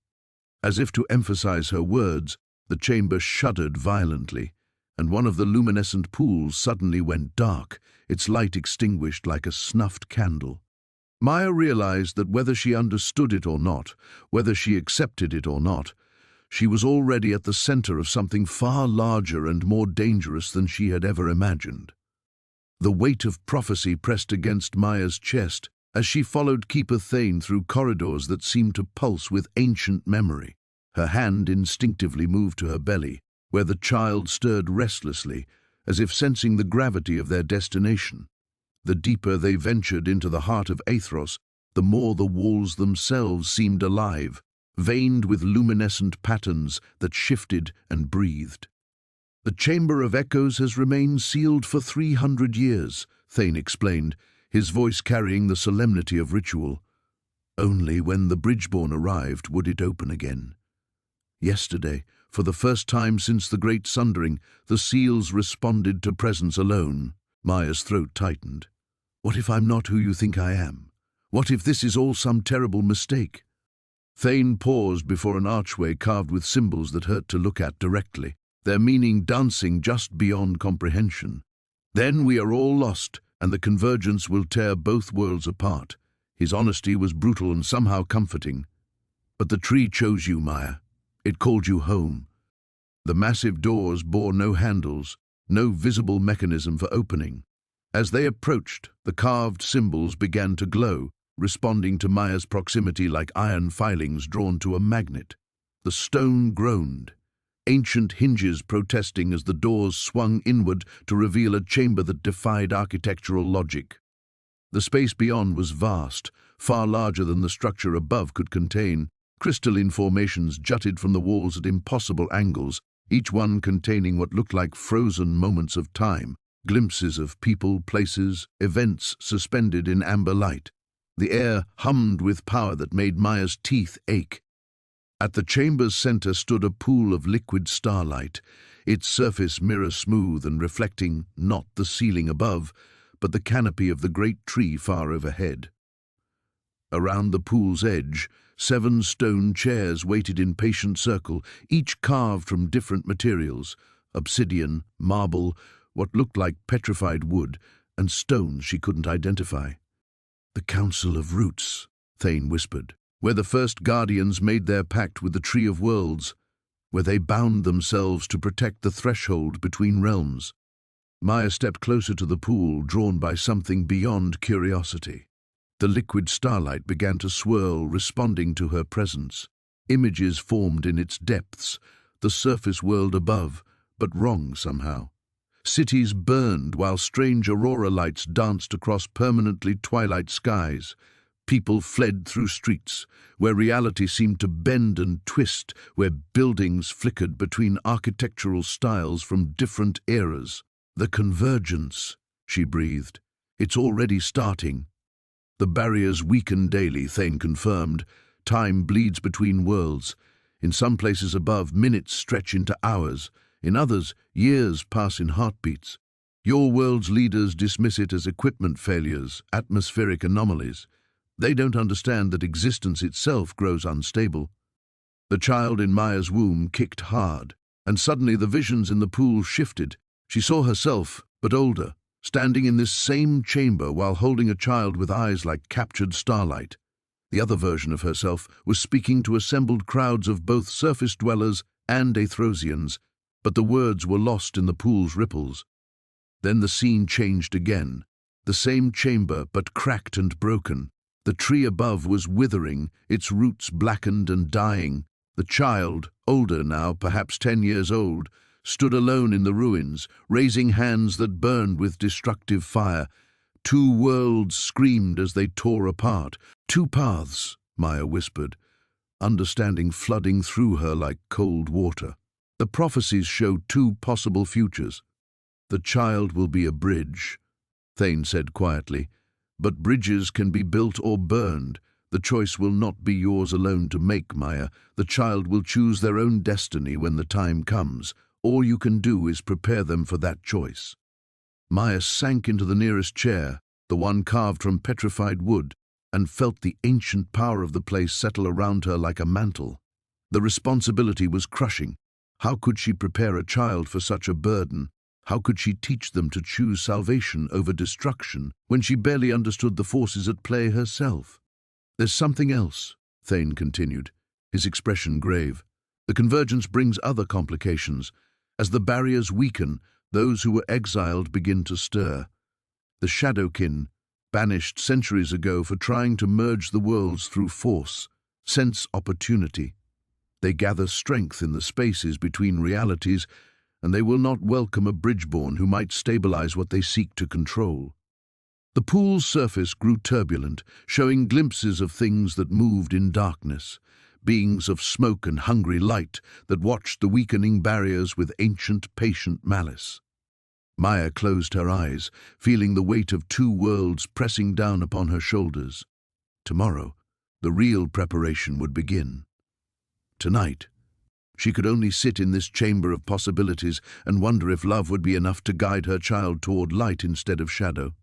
As if to emphasize her words, the chamber shuddered violently, and one of the luminescent pools suddenly went dark, its light extinguished like a snuffed candle. Maya realized that whether she understood it or not, whether she accepted it or not, she was already at the center of something far larger and more dangerous than she had ever imagined. The weight of prophecy pressed against Maya's chest as she followed Keeper Thane through corridors that seemed to pulse with ancient memory. Her hand instinctively moved to her belly, where the child stirred restlessly, as if sensing the gravity of their destination. The deeper they ventured into the heart of Athros, the more the walls themselves seemed alive, veined with luminescent patterns that shifted and breathed. "The Chamber of Echoes has remained sealed for 300 years, Thane explained, his voice carrying the solemnity of ritual. Only when the Bridgeborn arrived would it open again. Yesterday, for the first time since the Great Sundering, the seals responded to presence alone." Maya's throat tightened. "What if I'm not who you think I am? What if this is all some terrible mistake?" Thane paused before an archway carved with symbols that hurt to look at directly, their meaning dancing just beyond comprehension. "Then we are all lost, and the convergence will tear both worlds apart." His honesty was brutal and somehow comforting. "But the tree chose you, Maya. It called you home." The massive doors bore no handles, no visible mechanism for opening. As they approached, the carved symbols began to glow, responding to Maya's proximity like iron filings drawn to a magnet. The stone groaned, ancient hinges protesting as the doors swung inward to reveal a chamber that defied architectural logic. The space beyond was vast, far larger than the structure above could contain. Crystalline formations jutted from the walls at impossible angles, each one containing what looked like frozen moments of time, glimpses of people, places, events suspended in amber light. The air hummed with power that made Maya's teeth ache. At the chamber's center stood a pool of liquid starlight, its surface mirror-smooth and reflecting not the ceiling above, but the canopy of the great tree far overhead. Around the pool's edge, 7 stone chairs waited in patient circle, each carved from different materials: obsidian, marble, what looked like petrified wood, and stones she couldn't identify. "The Council of Roots," Thane whispered, "where the first guardians made their pact with the Tree of Worlds, where they bound themselves to protect the threshold between realms." Maya stepped closer to the pool, drawn by something beyond curiosity. The liquid starlight began to swirl, responding to her presence. Images formed in its depths, the surface world above, but wrong somehow. Cities burned while strange aurora lights danced across permanently twilight skies. People fled through streets, where reality seemed to bend and twist, where buildings flickered between architectural styles from different eras. "The convergence," she breathed. "It's already starting." "The barriers weaken daily," Thane confirmed. "Time bleeds between worlds. In some places above, minutes stretch into hours. In others, years pass in heartbeats. Your world's leaders dismiss it as equipment failures, atmospheric anomalies. They don't understand that existence itself grows unstable." The child in Maya's womb kicked hard, and suddenly the visions in the pool shifted. She saw herself, but older, standing in this same chamber while holding a child with eyes like captured starlight. The other version of herself was speaking to assembled crowds of both surface dwellers and Athrosians, but the words were lost in the pool's ripples. Then the scene changed again. The same chamber, but cracked and broken. The tree above was withering, its roots blackened and dying. The child, older now, perhaps 10 years old, stood alone in the ruins, raising hands that burned with destructive fire. Two worlds screamed as they tore apart. Two paths, Maya whispered, understanding flooding through her like cold water. The prophecies showed two possible futures. The child will be a bridge, Thane said quietly, but bridges can be built or burned. The choice will not be yours alone to make, Maya. The child will choose their own destiny when the time comes. All you can do is prepare them for that choice. Maya sank into the nearest chair, the one carved from petrified wood, and felt the ancient power of the place settle around her like a mantle. The responsibility was crushing. How could she prepare a child for such a burden? How could she teach them to choose salvation over destruction when she barely understood the forces at play herself? There's something else, Thane continued, his expression grave. The convergence brings other complications. As the barriers weaken, those who were exiled begin to stir. The Shadowkin, banished centuries ago for trying to merge the worlds through force, sense opportunity. They gather strength in the spaces between realities, and they will not welcome a bridgeborn who might stabilize what they seek to control. The pool's surface grew turbulent, showing glimpses of things that moved in darkness, beings of smoke and hungry light that watched the weakening barriers with ancient, patient malice. Maya closed her eyes, feeling the weight of two worlds pressing down upon her shoulders. Tomorrow, the real preparation would begin. Tonight, she could only sit in this chamber of possibilities and wonder if love would be enough to guide her child toward light instead of shadow.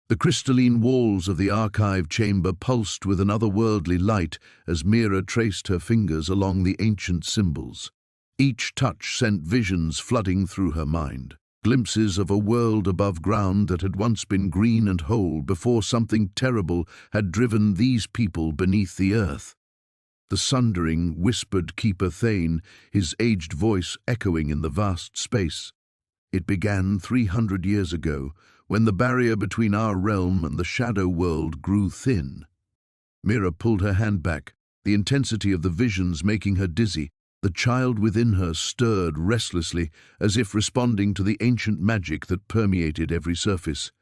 The crystalline walls of the archive chamber pulsed with an otherworldly light as Mira traced her fingers along the ancient symbols. Each touch sent visions flooding through her mind, glimpses of a world above ground that had once been green and whole before something terrible had driven these people beneath the earth. The sundering whispered Keeper Thane, his aged voice echoing in the vast space. It began 300 years ago, when the barrier between our realm and the shadow world grew thin. Mira pulled her hand back, the intensity of the visions making her dizzy. The child within her stirred restlessly, as if responding to the ancient magic that permeated every surface.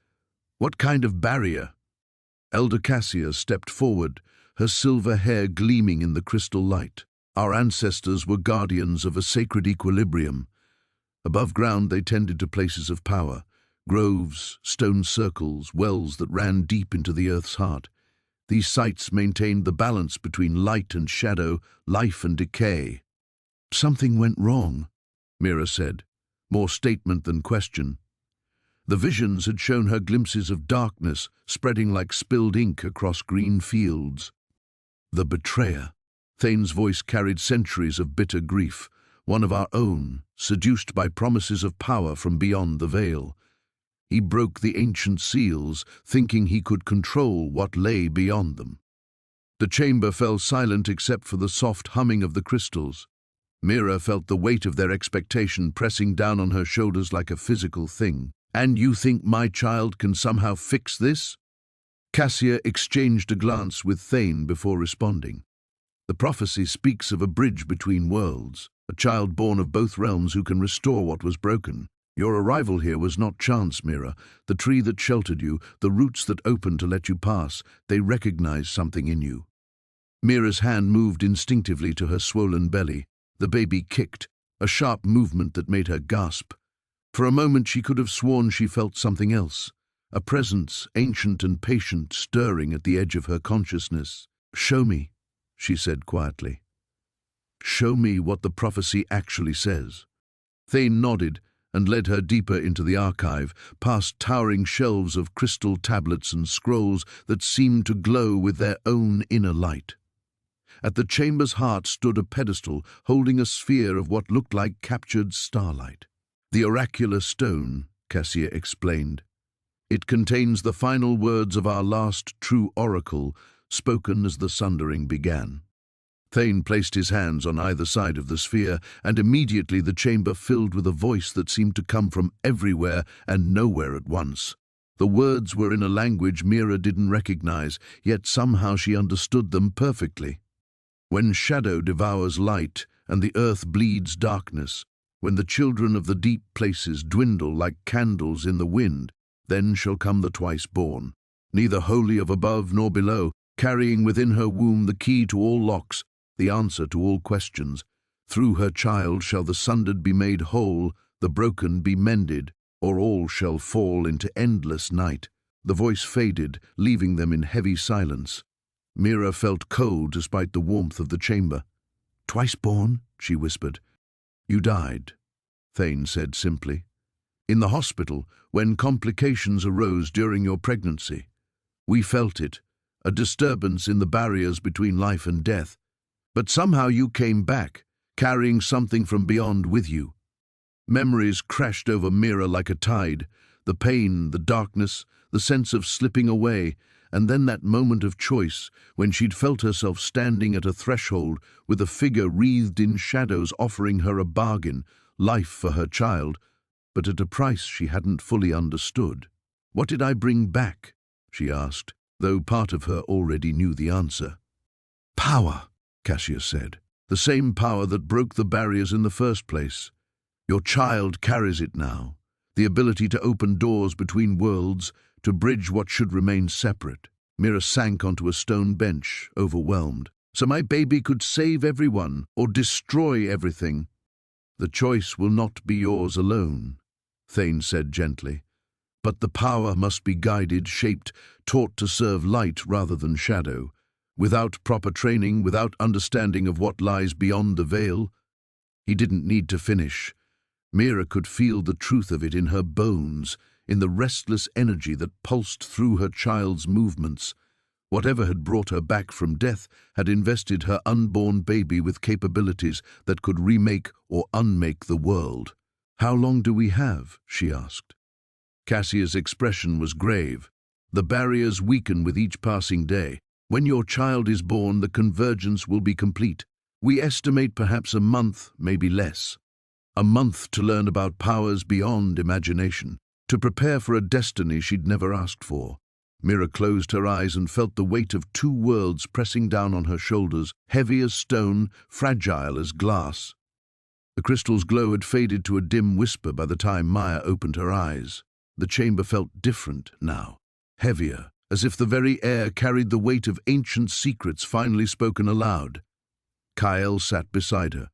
What kind of barrier? Elder Cassia stepped forward, her silver hair gleaming in the crystal light. Our ancestors were guardians of a sacred equilibrium. Above ground they tended to places of power, groves, stone circles, wells that ran deep into the earth's heart. These sites maintained the balance between light and shadow, life and decay. Something went wrong, Mira said, more statement than question. The visions had shown her glimpses of darkness spreading like spilled ink across green fields. The betrayer. Thane's voice carried centuries of bitter grief, one of our own, seduced by promises of power from beyond the veil. He broke the ancient seals, thinking he could control what lay beyond them. The chamber fell silent except for the soft humming of the crystals. Mira felt the weight of their expectation pressing down on her shoulders like a physical thing. "And you think my child can somehow fix this?" Cassia exchanged a glance with Thane before responding. "The prophecy speaks of a bridge between worlds, a child born of both realms who can restore what was broken. Your arrival here was not chance, Mira. The tree that sheltered you, the roots that opened to let you pass, they recognized something in you." Mira's hand moved instinctively to her swollen belly. The baby kicked, a sharp movement that made her gasp. For a moment she could have sworn she felt something else, a presence, ancient and patient, stirring at the edge of her consciousness. "Show me," she said quietly. "Show me what the prophecy actually says." Thane nodded and led her deeper into the archive, past towering shelves of crystal tablets and scrolls that seemed to glow with their own inner light. At the chamber's heart stood a pedestal holding a sphere of what looked like captured starlight. "The oracular stone," Cassia explained. "It contains the final words of our last true oracle, spoken as the sundering began." Thane placed his hands on either side of the sphere, and immediately the chamber filled with a voice that seemed to come from everywhere and nowhere at once. The words were in a language Mira didn't recognize, yet somehow she understood them perfectly. When shadow devours light and the earth bleeds darkness, when the children of the deep places dwindle like candles in the wind, then shall come the twice-born, neither wholly of above nor below, carrying within her womb the key to all locks, the answer to all questions. Through her child shall the sundered be made whole, the broken be mended, or all shall fall into endless night. The voice faded, leaving them in heavy silence. Mira felt cold despite the warmth of the chamber. "Twice born," she whispered. "You died," Thane said simply. "In the hospital, when complications arose during your pregnancy. We felt it, a disturbance in the barriers between life and death. But somehow you came back, carrying something from beyond with you." Memories crashed over Mira like a tide, the pain, the darkness, the sense of slipping away, and then that moment of choice when she'd felt herself standing at a threshold with a figure wreathed in shadows offering her a bargain, life for her child, but at a price she hadn't fully understood. "What did I bring back?" she asked, though part of her already knew the answer. "Power," Cassius said, "the same power that broke the barriers in the first place. Your child carries it now, the ability to open doors between worlds, to bridge what should remain separate." Mira sank onto a stone bench, overwhelmed. "So my baby could save everyone, or destroy everything." "The choice will not be yours alone," Thane said gently. "But the power must be guided, shaped, taught to serve light rather than shadow. Without proper training, without understanding of what lies beyond the veil." He didn't need to finish. Mira could feel the truth of it in her bones, in the restless energy that pulsed through her child's movements. Whatever had brought her back from death had invested her unborn baby with capabilities that could remake or unmake the world. "How long do we have?" she asked. Cassia's expression was grave. "The barriers weaken with each passing day. When your child is born, the convergence will be complete. We estimate perhaps a month, maybe less. A month to learn about powers beyond imagination, to prepare for a destiny she'd never asked for." Mira closed her eyes and felt the weight of two worlds pressing down on her shoulders, heavy as stone, fragile as glass. The crystal's glow had faded to a dim whisper by the time Maya opened her eyes. The chamber felt different now, heavier, as if the very air carried the weight of ancient secrets finally spoken aloud. Kyle sat beside her,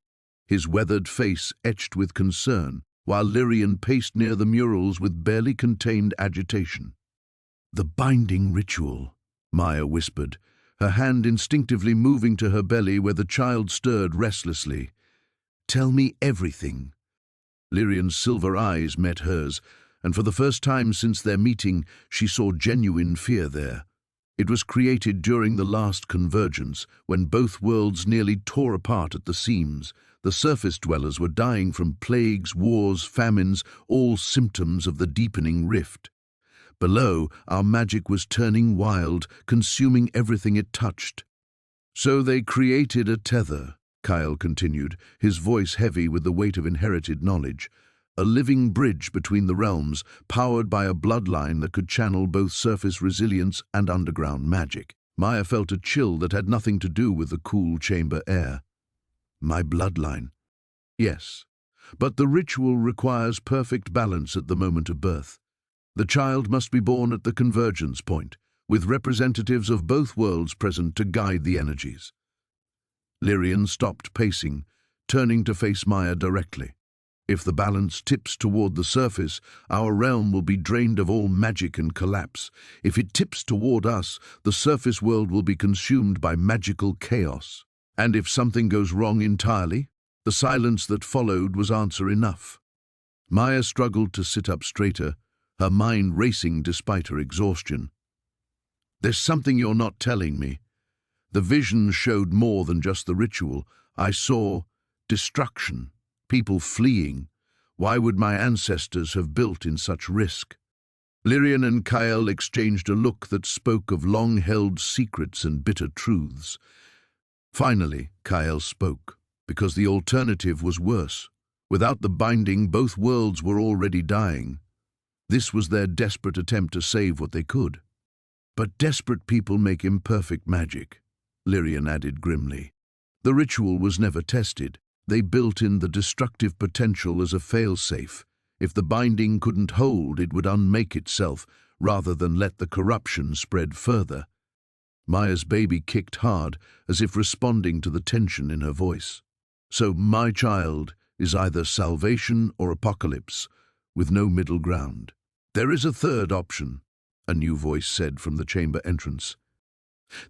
his weathered face etched with concern, while Lyrian paced near the murals with barely contained agitation. "The binding ritual," Maya whispered, her hand instinctively moving to her belly where the child stirred restlessly. "Tell me everything." Lyrian's silver eyes met hers, and for the first time since their meeting, she saw genuine fear there. It was created during the last convergence, when both worlds nearly tore apart at the seams. The surface dwellers were dying from plagues, wars, famines, all symptoms of the deepening rift. Below, our magic was turning wild, consuming everything it touched. "So they created a tether," Kyle continued, his voice heavy with the weight of inherited knowledge. "A living bridge between the realms, powered by a bloodline that could channel both surface resilience and underground magic." Maya felt a chill that had nothing to do with the cool chamber air. "My bloodline?" "Yes, but the ritual requires perfect balance at the moment of birth. The child must be born at the convergence point, with representatives of both worlds present to guide the energies." Lyrian stopped pacing, turning to face Maya directly. "If the balance tips toward the surface, our realm will be drained of all magic and collapse. If it tips toward us, the surface world will be consumed by magical chaos. And if something goes wrong entirely?" The silence that followed was answer enough. Maya struggled to sit up straighter, her mind racing despite her exhaustion. "There's something you're not telling me. The vision showed more than just the ritual. I saw destruction, people fleeing. Why would my ancestors have built in such risk?" Lyrian and Kyle exchanged a look that spoke of long-held secrets and bitter truths. Finally, Kyle spoke, because the alternative was worse. Without the binding, both worlds were already dying. This was their desperate attempt to save what they could. But desperate people make imperfect magic, Lyrian added grimly. The ritual was never tested. They built in the destructive potential as a fail-safe. If the binding couldn't hold, it would unmake itself, rather than let the corruption spread further. Maya's baby kicked hard, as if responding to the tension in her voice. So my child is either salvation or apocalypse, with no middle ground. There is a third option, a new voice said from the chamber entrance.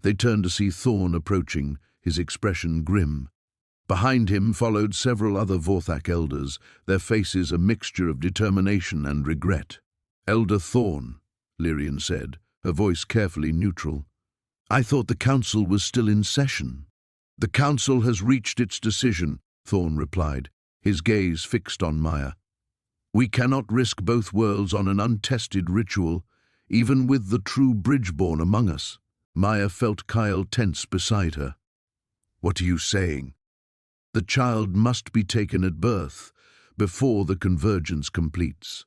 They turned to see Thorn approaching, his expression grim. Behind him followed several other Vorthak elders, their faces a mixture of determination and regret. Elder Thorn, Lyrian said, her voice carefully neutral. I thought the council was still in session. The council has reached its decision, Thorn replied, his gaze fixed on Maya. We cannot risk both worlds on an untested ritual, even with the true Bridgeborn among us. Maya felt Kyle tense beside her. What are you saying? The child must be taken at birth, before the convergence completes.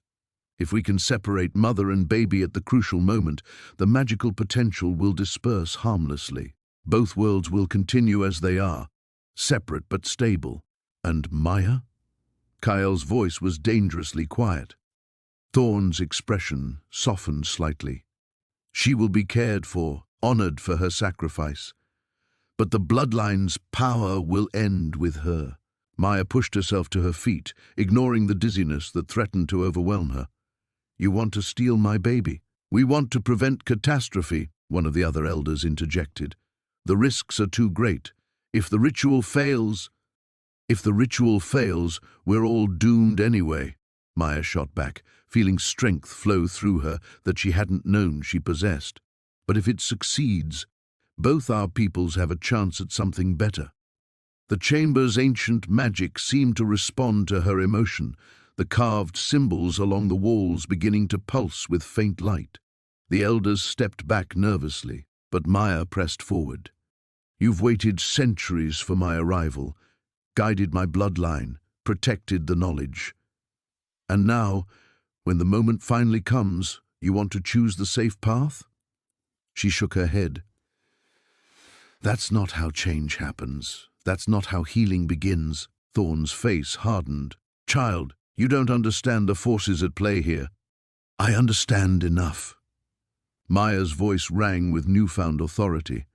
If we can separate mother and baby at the crucial moment, the magical potential will disperse harmlessly. Both worlds will continue as they are, separate but stable. And Maya? Kyle's voice was dangerously quiet. Thorn's expression softened slightly. She will be cared for, honored for her sacrifice. But the bloodline's power will end with her. Maya pushed herself to her feet, ignoring the dizziness that threatened to overwhelm her. You want to steal my baby? We want to prevent catastrophe, one of the other elders interjected. The risks are too great. If the ritual fails, we're all doomed anyway. Maya shot back, feeling strength flow through her that she hadn't known she possessed. But if it succeeds, both our peoples have a chance at something better. The chamber's ancient magic seemed to respond to her emotion, the carved symbols along the walls beginning to pulse with faint light. The elders stepped back nervously, but Maya pressed forward. You've waited centuries for my arrival, guided my bloodline, protected the knowledge. And now, when the moment finally comes, you want to choose the safe path? She shook her head. That's not how change happens. That's not how healing begins. Thorn's face hardened. Child, you don't understand the forces at play here. I understand enough. Maya's voice rang with newfound authority.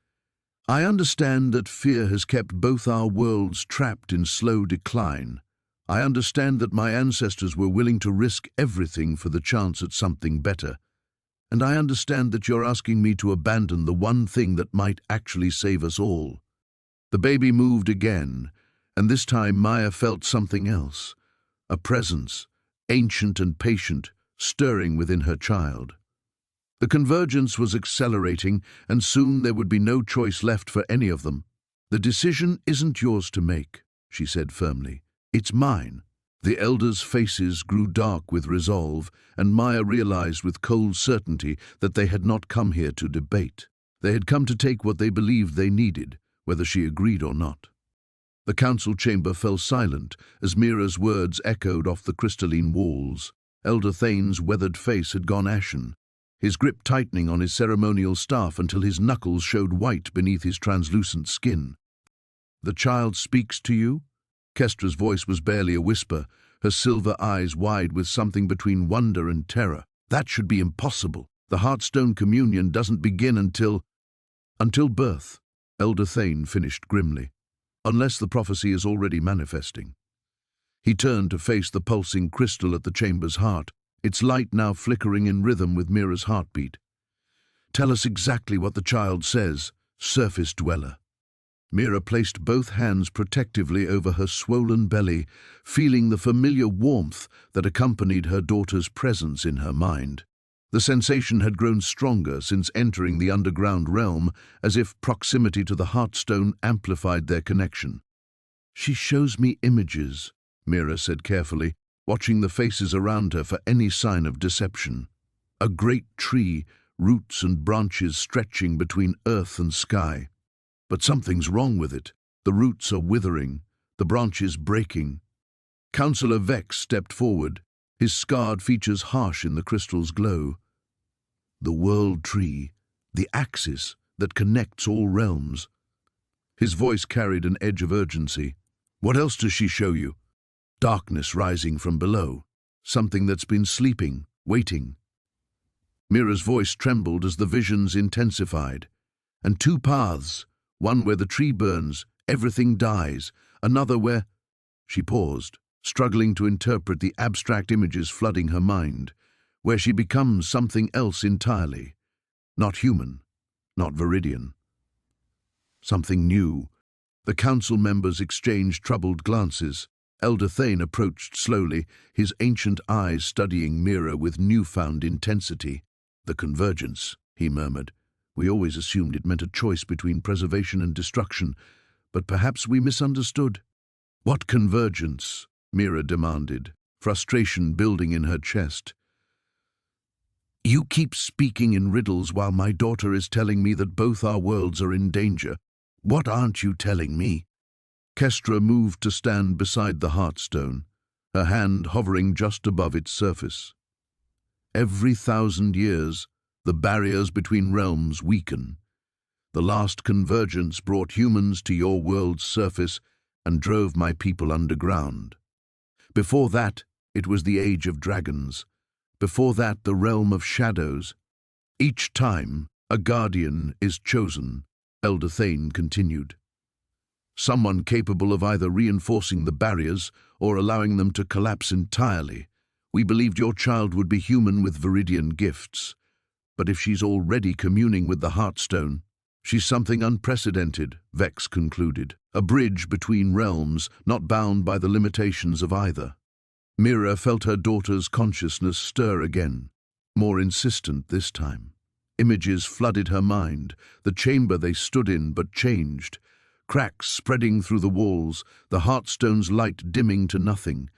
I understand that fear has kept both our worlds trapped in slow decline. I understand that my ancestors were willing to risk everything for the chance at something better. And I understand that you're asking me to abandon the one thing that might actually save us all. The baby moved again, and this time Maya felt something else. A presence, ancient and patient, stirring within her child. The convergence was accelerating, and soon there would be no choice left for any of them. The decision isn't yours to make, she said firmly. It's mine. The elders' faces grew dark with resolve, and Maya realized with cold certainty that they had not come here to debate. They had come to take what they believed they needed, whether she agreed or not. The council chamber fell silent as Mira's words echoed off the crystalline walls. Elder Thane's weathered face had gone ashen, his grip tightening on his ceremonial staff until his knuckles showed white beneath his translucent skin. The child speaks to you? Kestra's voice was barely a whisper, her silver eyes wide with something between wonder and terror. That should be impossible. The Heartstone communion doesn't begin until birth, Elder Thane finished grimly, unless the prophecy is already manifesting. He turned to face the pulsing crystal at the chamber's heart, its light now flickering in rhythm with Mira's heartbeat. Tell us exactly what the child says, surface dweller. Mira placed both hands protectively over her swollen belly, feeling the familiar warmth that accompanied her daughter's presence in her mind. The sensation had grown stronger since entering the underground realm, as if proximity to the Heartstone amplified their connection. She shows me images, Mira said carefully, watching the faces around her for any sign of deception. A great tree, roots and branches stretching between earth and sky. But something's wrong with it. The roots are withering, the branches breaking. Councillor Vex stepped forward, his scarred features harsh in the crystal's glow. The world tree, the axis that connects all realms. His voice carried an edge of urgency. What else does she show you? Darkness rising from below, something that's been sleeping, waiting. Mira's voice trembled as the visions intensified. And two paths, one where the tree burns, everything dies, another where... She paused, struggling to interpret the abstract images flooding her mind, where she becomes something else entirely. Not human, not Viridian. Something new. The council members exchanged troubled glances. Elder Thane approached slowly, his ancient eyes studying Mira with newfound intensity. The convergence, he murmured. We always assumed it meant a choice between preservation and destruction, but perhaps we misunderstood. What convergence? Mira demanded, frustration building in her chest. You keep speaking in riddles while my daughter is telling me that both our worlds are in danger. What aren't you telling me? Kestra moved to stand beside the heartstone, her hand hovering just above its surface. Every 1,000 years, the barriers between realms weaken. The last convergence brought humans to your world's surface and drove my people underground. Before that, it was the age of dragons. Before that, the realm of shadows. Each time, a guardian is chosen, Elder Thane continued. Someone capable of either reinforcing the barriers or allowing them to collapse entirely. We believed your child would be human with Viridian gifts. But if she's already communing with the Heartstone, she's something unprecedented, Vex concluded. A bridge between realms, not bound by the limitations of either. Mira felt her daughter's consciousness stir again, more insistent this time. Images flooded her mind, the chamber they stood in but changed. Cracks spreading through the walls, the Heartstone's light dimming to nothing.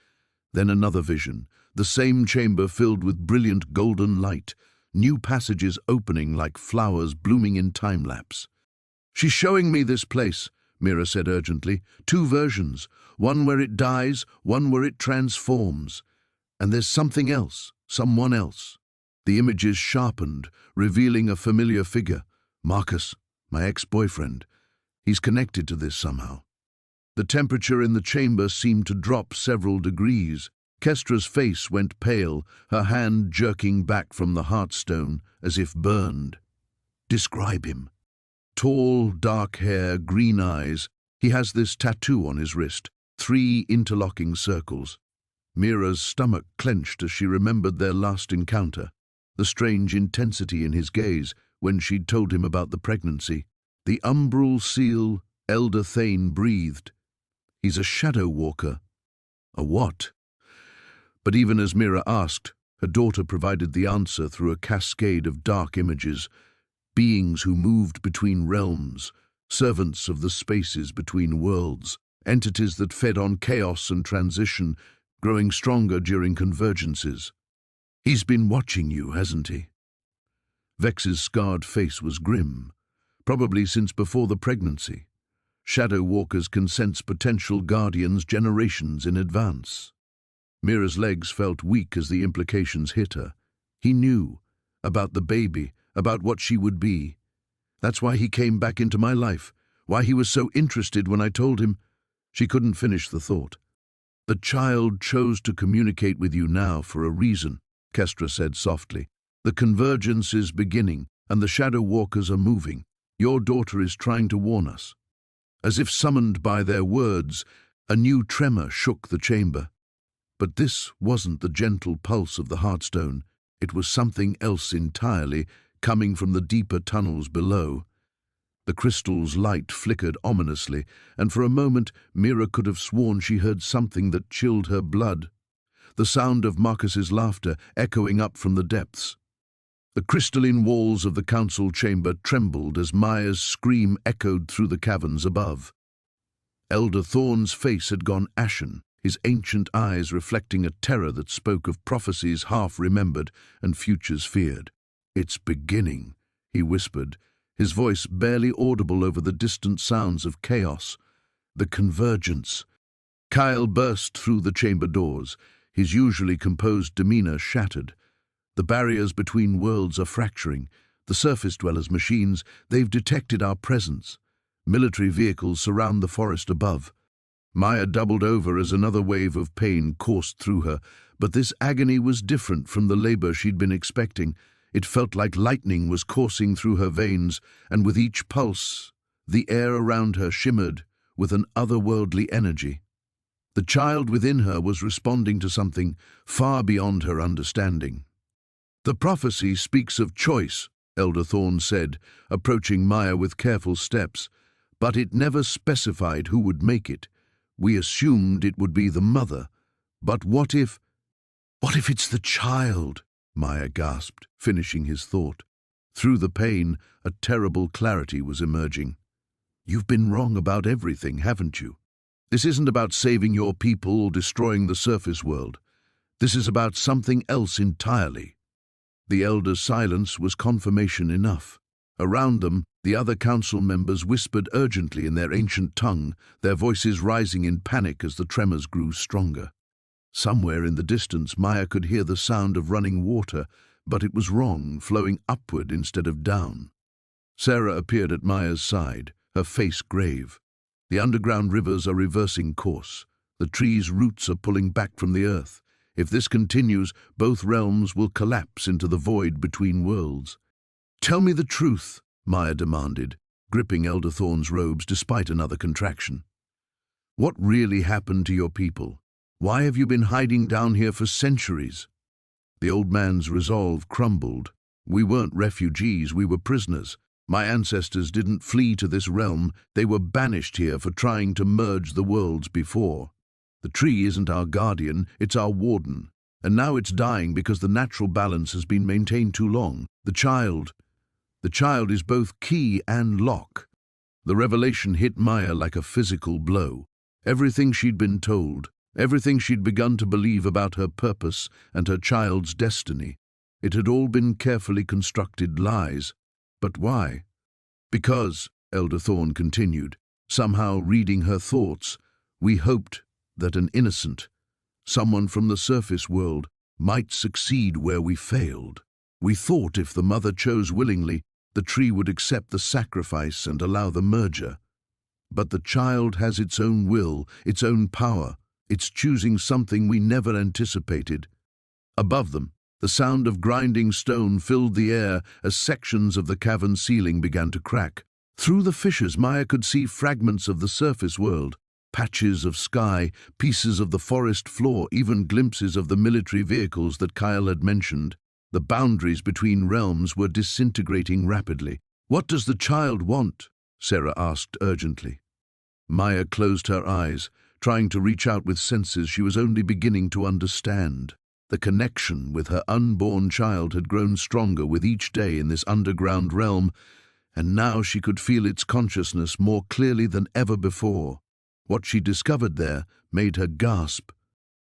Then another vision, the same chamber filled with brilliant golden light, new passages opening like flowers blooming in time-lapse. She's showing me this place, Mira said urgently. 2 versions, one where it dies, one where it transforms. And there's something else, someone else. The images sharpened, revealing a familiar figure. Marcus, my ex-boyfriend. He's connected to this somehow. The temperature in the chamber seemed to drop several degrees. Kestra's face went pale, her hand jerking back from the Heartstone, as if burned. Describe him. Tall, dark hair, green eyes. He has this tattoo on his wrist, 3 interlocking circles. Mira's stomach clenched as she remembered their last encounter, the strange intensity in his gaze when she'd told him about the pregnancy. The umbral seal, Elder Thane breathed. He's a shadow walker. A what? But even as Mira asked, her daughter provided the answer through a cascade of dark images, beings who moved between realms, servants of the spaces between worlds, entities that fed on chaos and transition, growing stronger during convergences. He's been watching you, hasn't he? Vex's scarred face was grim, probably since before the pregnancy. Shadow walkers can sense potential guardians generations in advance. Mira's legs felt weak as the implications hit her. He knew about the baby, about what she would be. That's why he came back into my life, why he was so interested when I told him. She couldn't finish the thought. The child chose to communicate with you now for a reason, Kestra said softly. The convergence is beginning, and the shadow walkers are moving. Your daughter is trying to warn us. As if summoned by their words, a new tremor shook the chamber. But this wasn't the gentle pulse of the Heartstone. It was something else entirely, coming from the deeper tunnels below. The crystal's light flickered ominously, and for a moment Mira could have sworn she heard something that chilled her blood. The sound of Marcus's laughter echoing up from the depths. The crystalline walls of the council chamber trembled as Maya's scream echoed through the caverns above. Elder Thorn's face had gone ashen, his ancient eyes reflecting a terror that spoke of prophecies half remembered and futures feared. It's beginning, he whispered, his voice barely audible over the distant sounds of chaos. The convergence. Kyle burst through the chamber doors, his usually composed demeanor shattered. The barriers between worlds are fracturing. The surface dwellers' machines, they've detected our presence. Military vehicles surround the forest above. Maya doubled over as another wave of pain coursed through her, but this agony was different from the labor she'd been expecting. It felt like lightning was coursing through her veins, and with each pulse, the air around her shimmered with an otherworldly energy. The child within her was responding to something far beyond her understanding. "The prophecy speaks of choice," Elder Thorne said, approaching Maya with careful steps, "but it never specified who would make it. We assumed it would be the mother. But what if it's the child?" Maya gasped, finishing his thought. Through the pain, a terrible clarity was emerging. "You've been wrong about everything, haven't you? This isn't about saving your people or destroying the surface world. This is about something else entirely." The elder's silence was confirmation enough. Around them, the other council members whispered urgently in their ancient tongue, their voices rising in panic as the tremors grew stronger. Somewhere in the distance, Maya could hear the sound of running water, but it was wrong, flowing upward instead of down. Sarah appeared at Maya's side, her face grave. "The underground rivers are reversing course. The trees' roots are pulling back from the earth. If this continues, both realms will collapse into the void between worlds." "Tell me the truth," Maya demanded, gripping Elder Thorne's robes despite another contraction. "What really happened to your people? Why have you been hiding down here for centuries?" The old man's resolve crumbled. "We weren't refugees, we were prisoners. My ancestors didn't flee to this realm, they were banished here for trying to merge the worlds before. The tree isn't our guardian, it's our warden. And now it's dying because the natural balance has been maintained too long. The child is both key and lock." The revelation hit Maya like a physical blow. Everything she'd been told, everything she'd begun to believe about her purpose and her child's destiny, it had all been carefully constructed lies. But why? "Because," Elder Thorne continued, somehow reading her thoughts, "we hoped that an innocent, someone from the surface world, might succeed where we failed. We thought if the mother chose willingly, the tree would accept the sacrifice and allow the merger. But the child has its own will, its own power. It's choosing something we never anticipated." Above them, the sound of grinding stone filled the air as sections of the cavern ceiling began to crack. Through the fissures, Maya could see fragments of the surface world, patches of sky, pieces of the forest floor, even glimpses of the military vehicles that Kyle had mentioned. The boundaries between realms were disintegrating rapidly. "What does the child want?" Sarah asked urgently. Maya closed her eyes, trying to reach out with senses she was only beginning to understand. The connection with her unborn child had grown stronger with each day in this underground realm, and now she could feel its consciousness more clearly than ever before. What she discovered there made her gasp.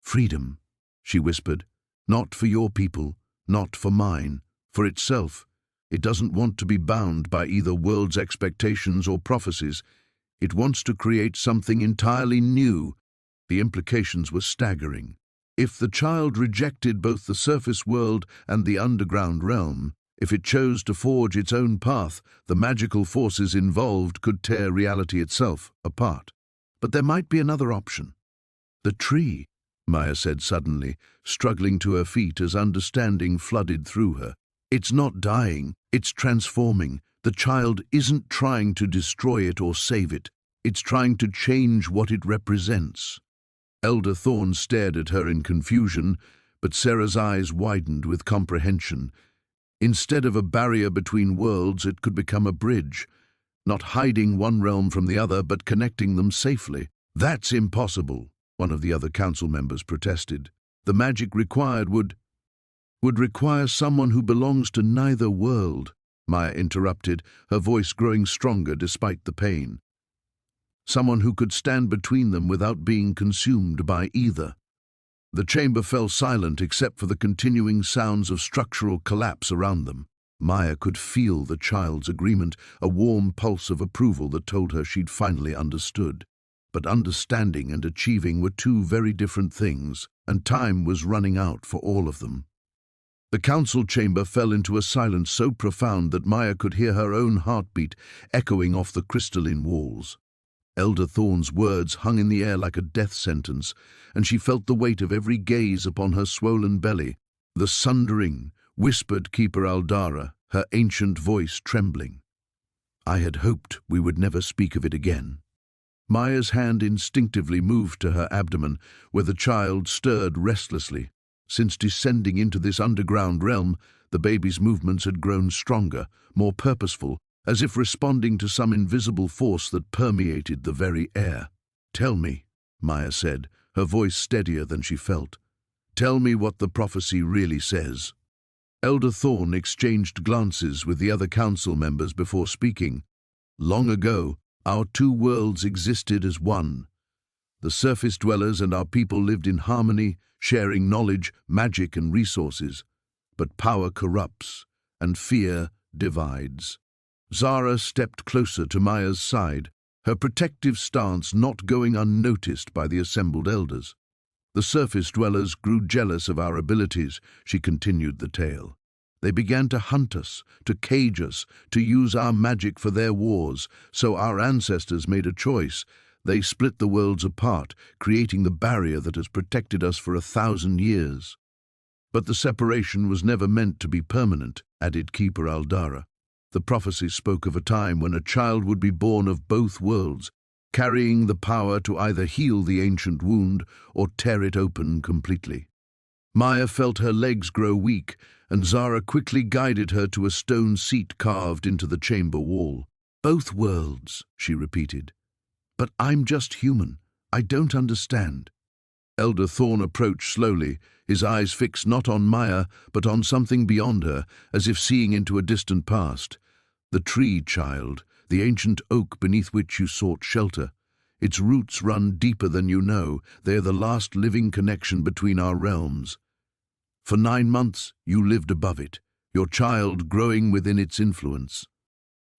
"Freedom," she whispered. "Not for your people, not for mine, for itself. It doesn't want to be bound by either world's expectations or prophecies. It wants to create something entirely new." The implications were staggering. If the child rejected both the surface world and the underground realm, if it chose to forge its own path, the magical forces involved could tear reality itself apart. But there might be another option. "The tree," Maya said suddenly, struggling to her feet as understanding flooded through her. "It's not dying, it's transforming. The child isn't trying to destroy it or save it. It's trying to change what it represents." Elder Thorne stared at her in confusion, but Sarah's eyes widened with comprehension. Instead of a barrier between worlds, it could become a bridge, not hiding one realm from the other, but connecting them safely. "That's impossible," one of the other council members protested. "The magic required would require someone who belongs to neither world," Maya interrupted, her voice growing stronger despite the pain. "Someone who could stand between them without being consumed by either." The chamber fell silent except for the continuing sounds of structural collapse around them. Maya could feel the child's agreement, a warm pulse of approval that told her she'd finally understood. But understanding and achieving were two very different things, and time was running out for all of them. The council chamber fell into a silence so profound that Maya could hear her own heartbeat echoing off the crystalline walls. Elder Thorn's words hung in the air like a death sentence, and she felt the weight of every gaze upon her swollen belly. "The Sundering," whispered Keeper Aldara, her ancient voice trembling. "I had hoped we would never speak of it again." Maya's hand instinctively moved to her abdomen, where the child stirred restlessly. Since descending into this underground realm, the baby's movements had grown stronger, more purposeful, as if responding to some invisible force that permeated the very air. "Tell me," Maya said, her voice steadier than she felt. "Tell me what the prophecy really says." Elder Thorn exchanged glances with the other council members before speaking. "Long ago, our two worlds existed as one. The surface dwellers and our people lived in harmony, sharing knowledge, magic, and resources. But power corrupts, and fear divides." Zara stepped closer to Maya's side, her protective stance not going unnoticed by the assembled elders. "The surface dwellers grew jealous of our abilities," she continued the tale. "They began to hunt us, to cage us, to use our magic for their wars, so our ancestors made a choice. They split the worlds apart, creating the barrier that has protected us for 1,000 years. But the separation was never meant to be permanent," added Keeper Aldara. "The prophecy spoke of a time when a child would be born of both worlds, carrying the power to either heal the ancient wound or tear it open completely." Maya felt her legs grow weak, and Zara quickly guided her to a stone seat carved into the chamber wall. "Both worlds," she repeated. "But I'm just human. I don't understand." Elder Thorn approached slowly, his eyes fixed not on Maya, but on something beyond her, as if seeing into a distant past. "The tree, child, the ancient oak beneath which you sought shelter. Its roots run deeper than you know. They are the last living connection between our realms. For 9 months, you lived above it, your child growing within its influence."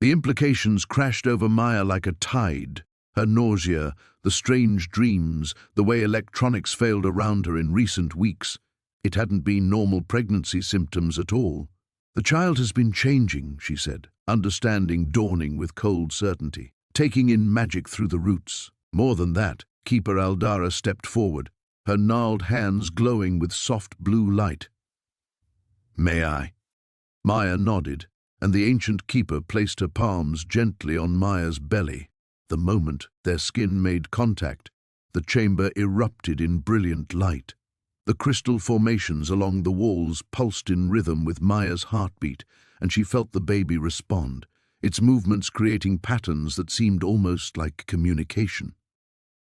The implications crashed over Maya like a tide. Her nausea, the strange dreams, the way electronics failed around her in recent weeks. It hadn't been normal pregnancy symptoms at all. "The child has been changing," she said, understanding dawning with cold certainty, "taking in magic through the roots." More than that, Keeper Aldara stepped forward, her gnarled hands glowing with soft blue light. "May I?" Maya nodded, and the ancient keeper placed her palms gently on Maya's belly. The moment their skin made contact, the chamber erupted in brilliant light. The crystal formations along the walls pulsed in rhythm with Maya's heartbeat, and she felt the baby respond, its movements creating patterns that seemed almost like communication.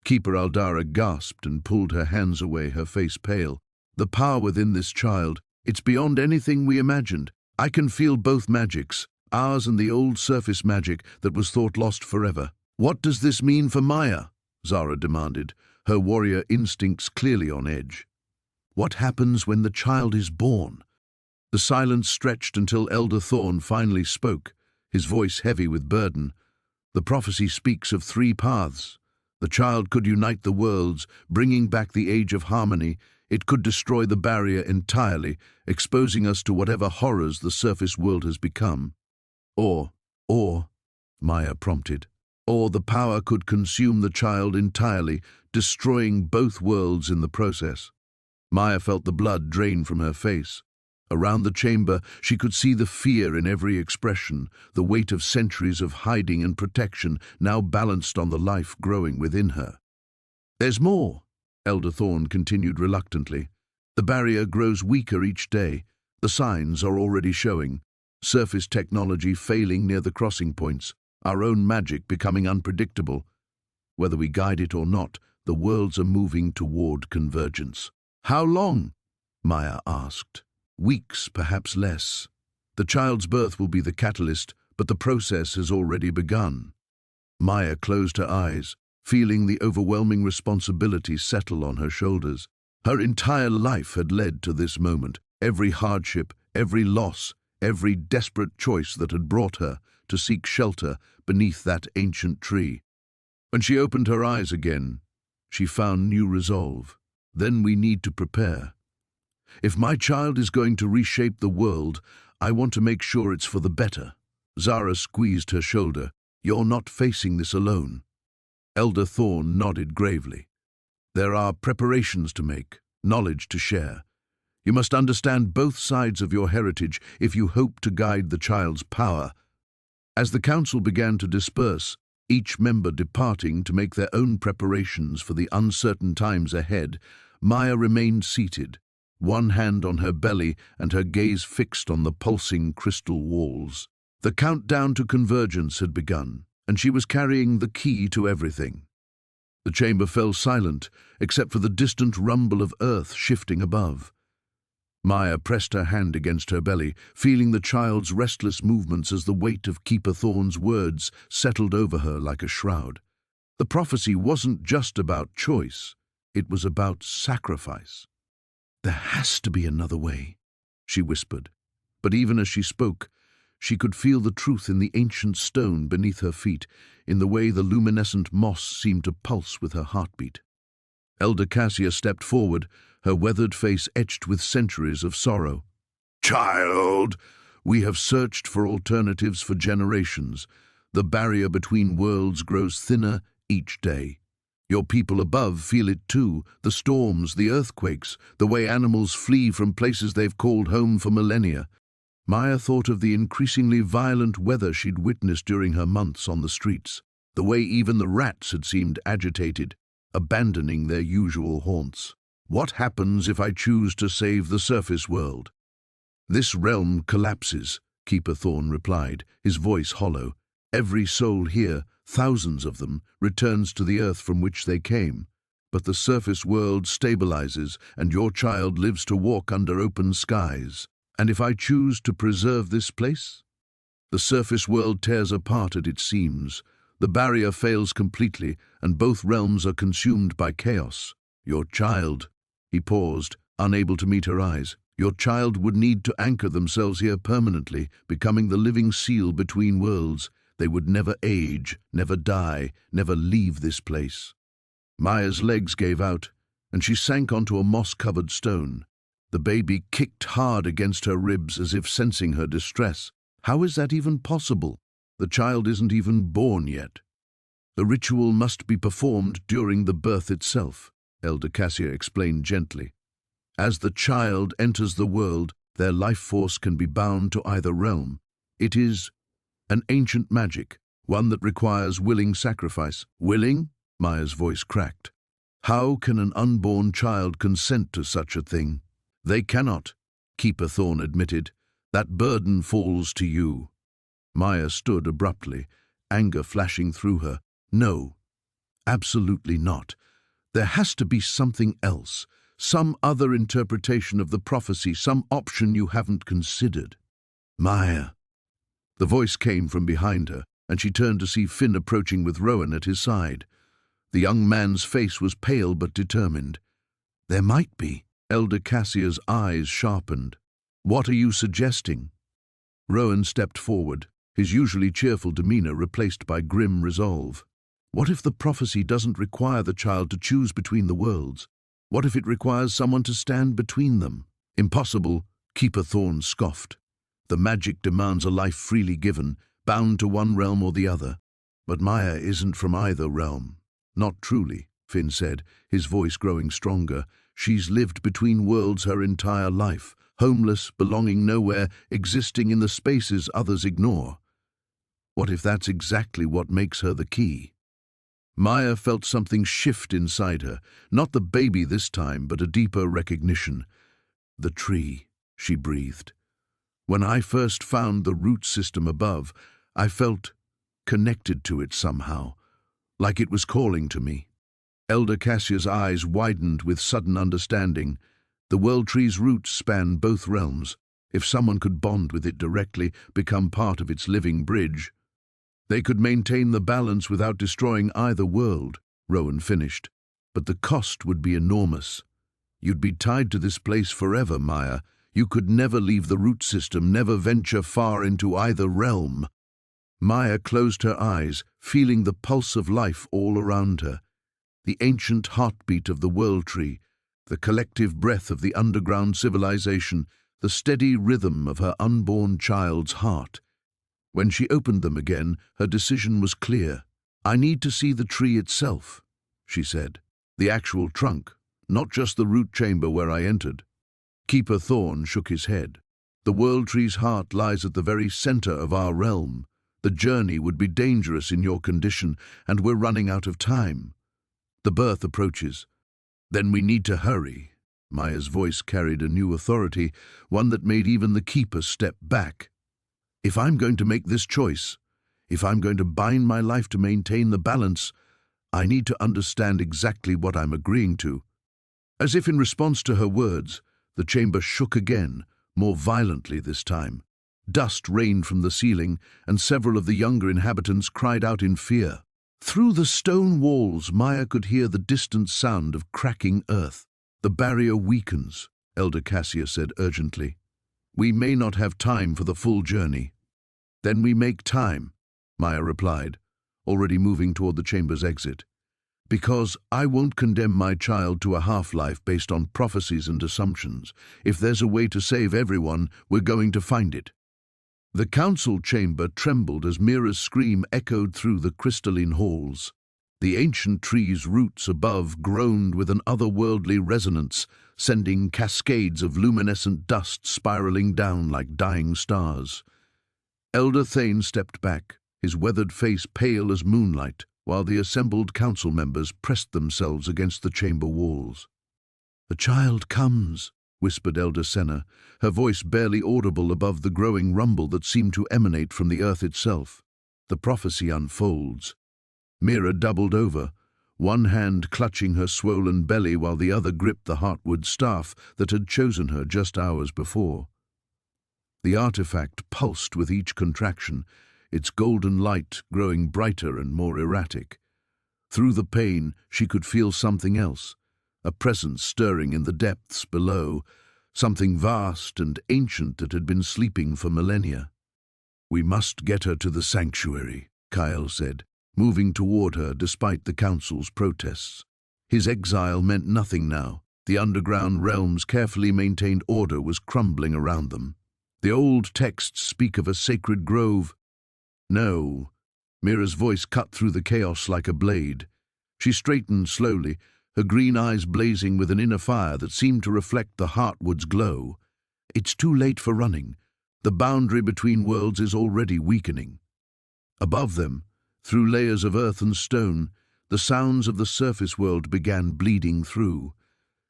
Keeper Aldara gasped and pulled her hands away, her face pale. "The power within this child, it's beyond anything we imagined. I can feel both magics, ours and the old surface magic that was thought lost forever." "What does this mean for Maya?" Zara demanded, her warrior instincts clearly on edge. "What happens when the child is born?" The silence stretched until Elder Thorn finally spoke, his voice heavy with burden. "The prophecy speaks of 3 paths. The child could unite the worlds, bringing back the age of harmony. It could destroy the barrier entirely, exposing us to whatever horrors the surface world has become. Or, Maya prompted. Or the power could consume the child entirely, destroying both worlds in the process." Maya felt the blood drain from her face. Around the chamber, she could see the fear in every expression, the weight of centuries of hiding and protection now balanced on the life growing within her. "There's more," Elder Thorn continued reluctantly. "The barrier grows weaker each day. The signs are already showing. Surface technology failing near the crossing points. Our own magic becoming unpredictable. Whether we guide it or not, the worlds are moving toward convergence." "How long?" Maya asked. "Weeks, perhaps less. The child's birth will be the catalyst, but the process has already begun." Maya closed her eyes, feeling the overwhelming responsibility settle on her shoulders. Her entire life had led to this moment. Every hardship, every loss, every desperate choice that had brought her to seek shelter beneath that ancient tree. When she opened her eyes again, she found new resolve. Then we need to prepare. If my child is going to reshape the world, I want to make sure it's for the better. Zara squeezed her shoulder. You're not facing this alone. Elder Thorne nodded gravely. There are preparations to make, knowledge to share. You must understand both sides of your heritage if you hope to guide the child's power. As the council began to disperse, each member departing to make their own preparations for the uncertain times ahead, Maya remained seated, one hand on her belly and her gaze fixed on the pulsing crystal walls. The countdown to convergence had begun, and she was carrying the key to everything. The chamber fell silent, except for the distant rumble of earth shifting above. Maya pressed her hand against her belly, feeling the child's restless movements as the weight of Keeper Thorne's words settled over her like a shroud. The prophecy wasn't just about choice, it was about sacrifice. There has to be another way, she whispered. But even as she spoke, she could feel the truth in the ancient stone beneath her feet, in the way the luminescent moss seemed to pulse with her heartbeat. Elder Cassia stepped forward, her weathered face etched with centuries of sorrow. Child, we have searched for alternatives for generations. The barrier between worlds grows thinner each day. Your people above feel it too, the storms, the earthquakes, the way animals flee from places they've called home for millennia. Maya thought of the increasingly violent weather she'd witnessed during her months on the streets, the way even the rats had seemed agitated, abandoning their usual haunts. What happens if I choose to save the surface world? This realm collapses, Keeper Thorne replied, his voice hollow. Every soul here, thousands of them, returns to the earth from which they came. But the surface world stabilizes, and your child lives to walk under open skies. And if I choose to preserve this place? The surface world tears apart at its seams. The barrier fails completely, and both realms are consumed by chaos. Your child, he paused, unable to meet her eyes. Your child would need to anchor themselves here permanently, becoming the living seal between worlds. They would never age, never die, never leave this place. Maya's legs gave out, and she sank onto a moss-covered stone. The baby kicked hard against her ribs as if sensing her distress. How is that even possible? The child isn't even born yet. The ritual must be performed during the birth itself, Elder Cassia explained gently. As the child enters the world, their life force can be bound to either realm. It is an ancient magic, one that requires willing sacrifice. Willing? Maya's voice cracked. How can an unborn child consent to such a thing? They cannot, Keeper Thorne admitted. That burden falls to you. Maya stood abruptly, anger flashing through her. No, absolutely not. There has to be something else, some other interpretation of the prophecy, some option you haven't considered. Maya. The voice came from behind her, and she turned to see Finn approaching with Rowan at his side. The young man's face was pale but determined. There might be. Elder Cassia's eyes sharpened. What are you suggesting? Rowan stepped forward, his usually cheerful demeanor replaced by grim resolve. What if the prophecy doesn't require the child to choose between the worlds? What if it requires someone to stand between them? Impossible, Keeper Thorne scoffed. The magic demands a life freely given, bound to one realm or the other. But Maya isn't from either realm. Not truly, Finn said, his voice growing stronger. She's lived between worlds her entire life, homeless, belonging nowhere, existing in the spaces others ignore. What if that's exactly what makes her the key? Maya felt something shift inside her, not the baby this time, but a deeper recognition. The tree, she breathed. When I first found the root system above, I felt connected to it somehow, like it was calling to me. Elder Cassia's eyes widened with sudden understanding. The World Tree's roots span both realms. If someone could bond with it directly, become part of its living bridge, they could maintain the balance without destroying either world, Rowan finished. But the cost would be enormous. You'd be tied to this place forever, Maya, You could never leave the root system, never venture far into either realm. Maya closed her eyes, feeling the pulse of life all around her. The ancient heartbeat of the world tree, the collective breath of the underground civilization, the steady rhythm of her unborn child's heart. When she opened them again, her decision was clear. "I need to see the tree itself," she said. "The actual trunk, not just the root chamber where I entered." Keeper Thorn shook his head. "The world tree's heart lies at the very center of our realm. The journey would be dangerous in your condition, and we're running out of time. The birth approaches. Then we need to hurry." Maya's voice carried a new authority, one that made even the keeper step back. "If I'm going to make this choice, if I'm going to bind my life to maintain the balance, I need to understand exactly what I'm agreeing to." As if in response to her words, the chamber shook again, more violently this time. Dust rained from the ceiling, and several of the younger inhabitants cried out in fear. Through the stone walls, Maya could hear the distant sound of cracking earth. "The barrier weakens," Elder Cassia said urgently. "We may not have time for the full journey." "Then we make time," Maya replied, already moving toward the chamber's exit. "Because I won't condemn my child to a half-life based on prophecies and assumptions. If there's a way to save everyone, we're going to find it." The council chamber trembled as Mira's scream echoed through the crystalline halls. The ancient tree's roots above groaned with an otherworldly resonance, sending cascades of luminescent dust spiraling down like dying stars. Elder Thane stepped back, his weathered face pale as moonlight, while the assembled council members pressed themselves against the chamber walls. "The child comes," whispered Elder Senna, her voice barely audible above the growing rumble that seemed to emanate from the earth itself. "The prophecy unfolds." Mira doubled over, one hand clutching her swollen belly while the other gripped the heartwood staff that had chosen her just hours before. The artifact pulsed with each contraction, its golden light growing brighter and more erratic. Through the pain, she could feel something else, a presence stirring in the depths below, something vast and ancient that had been sleeping for millennia. "We must get her to the sanctuary," Kyle said, moving toward her despite the council's protests. His exile meant nothing now. The underground realm's carefully maintained order was crumbling around them. The old texts speak of a sacred grove. "No." Mira's voice cut through the chaos like a blade. She straightened slowly, her green eyes blazing with an inner fire that seemed to reflect the heartwood's glow. "It's too late for running. The boundary between worlds is already weakening." Above them, through layers of earth and stone, the sounds of the surface world began bleeding through.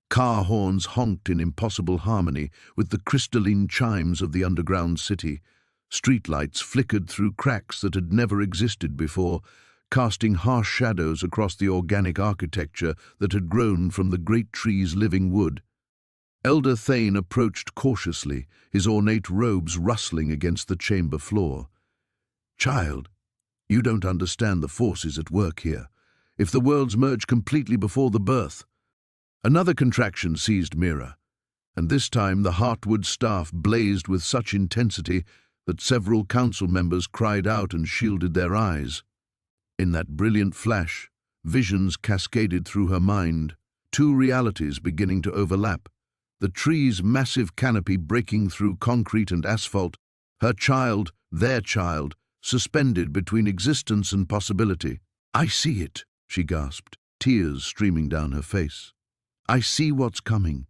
Car horns honked in impossible harmony with the crystalline chimes of the underground city. Streetlights flickered through cracks that had never existed before, casting harsh shadows across the organic architecture that had grown from the great tree's living wood. Elder Thane approached cautiously, his ornate robes rustling against the chamber floor. "Child, you don't understand the forces at work here. If the worlds merge completely before the birth..." Another contraction seized Mira, and this time the heartwood staff blazed with such intensity that several council members cried out and shielded their eyes. In that brilliant flash, visions cascaded through her mind, two realities beginning to overlap. The tree's massive canopy breaking through concrete and asphalt, her child, their child, suspended between existence and possibility. "I see it," she gasped, tears streaming down her face. "I see what's coming."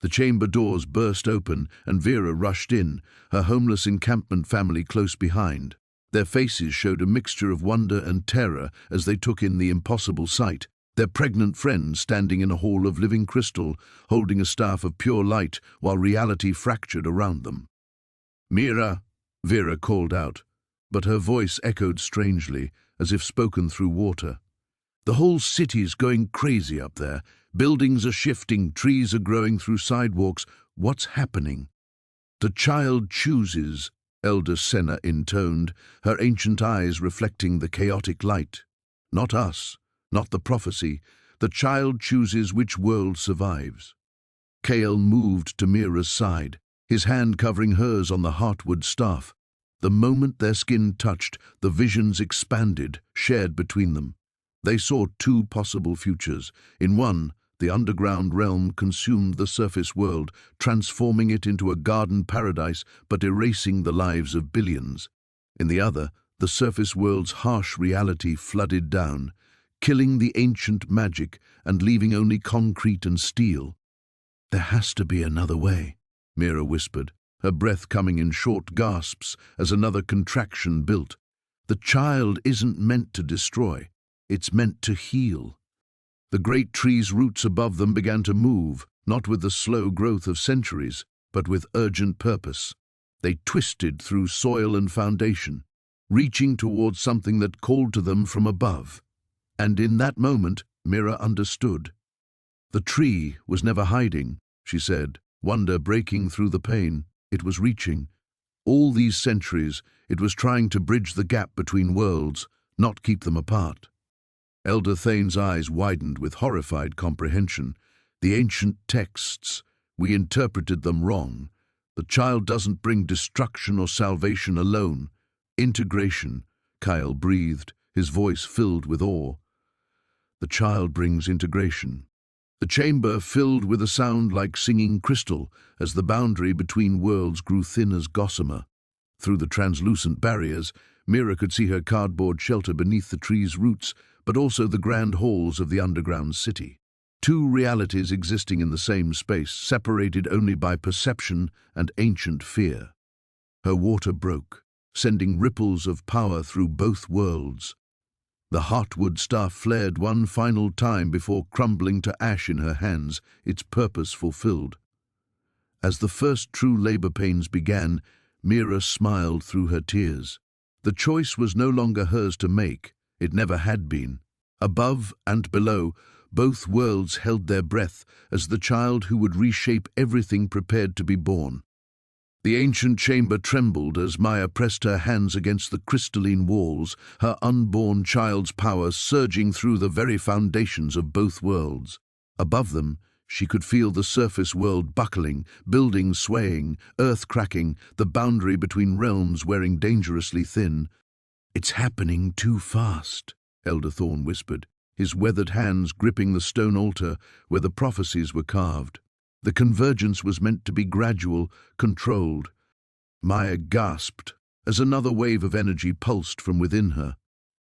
The chamber doors burst open and Vera rushed in, her homeless encampment family close behind. Their faces showed a mixture of wonder and terror as they took in the impossible sight, their pregnant friend standing in a hall of living crystal, holding a staff of pure light while reality fractured around them. "Mira," Vera called out, but her voice echoed strangely, as if spoken through water. "The whole city's going crazy up there. Buildings are shifting, trees are growing through sidewalks. What's happening?" "The child chooses," Elder Senna intoned, her ancient eyes reflecting the chaotic light. "Not us, not the prophecy. The child chooses which world survives." Kale moved to Mira's side, his hand covering hers on the heartwood staff. The moment their skin touched, the visions expanded, shared between them. They saw two possible futures. In one, the underground realm consumed the surface world, transforming it into a garden paradise but erasing the lives of billions. In the other, the surface world's harsh reality flooded down, killing the ancient magic and leaving only concrete and steel. "There has to be another way," Mira whispered, her breath coming in short gasps as another contraction built. "The child isn't meant to destroy, it's meant to heal." The great tree's roots above them began to move, not with the slow growth of centuries, but with urgent purpose. They twisted through soil and foundation, reaching towards something that called to them from above. And in that moment, Mira understood. The tree was never hiding, she said, wonder breaking through the pain. It was reaching. All these centuries, it was trying to bridge the gap between worlds, not keep them apart. Elder Thane's eyes widened with horrified comprehension. "The ancient texts, we interpreted them wrong. The child doesn't bring destruction or salvation alone. Integration," Kyle breathed, his voice filled with awe. "The child brings integration." The chamber filled with a sound like singing crystal as the boundary between worlds grew thin as gossamer. Through the translucent barriers, Mira could see her cardboard shelter beneath the tree's roots, but also the grand halls of the underground city. Two realities existing in the same space, separated only by perception and ancient fear. Her water broke, sending ripples of power through both worlds. The heartwood staff flared one final time before crumbling to ash in her hands, its purpose fulfilled. As the first true labor pains began, Mira smiled through her tears. The choice was no longer hers to make, it never had been. Above and below, both worlds held their breath as the child who would reshape everything prepared to be born. The ancient chamber trembled as Maya pressed her hands against the crystalline walls, her unborn child's power surging through the very foundations of both worlds. Above them, she could feel the surface world buckling, buildings swaying, earth cracking, the boundary between realms wearing dangerously thin. "It's happening too fast," Elder Thorn whispered, his weathered hands gripping the stone altar where the prophecies were carved. The convergence was meant to be gradual, controlled. Maya gasped as another wave of energy pulsed from within her.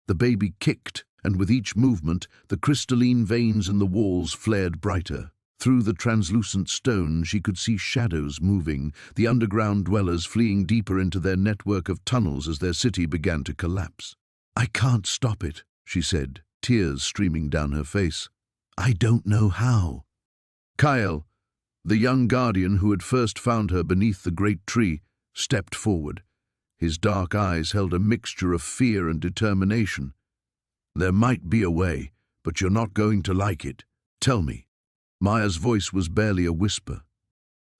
The baby kicked, and with each movement, the crystalline veins in the walls flared brighter. Through the translucent stone, she could see shadows moving, the underground dwellers fleeing deeper into their network of tunnels as their city began to collapse. "I can't stop it," she said, tears streaming down her face. "I don't know how." Kyle, the young guardian who had first found her beneath the great tree, stepped forward. His dark eyes held a mixture of fear and determination. "There might be a way, but you're not going to like it. Tell me." Maya's voice was barely a whisper.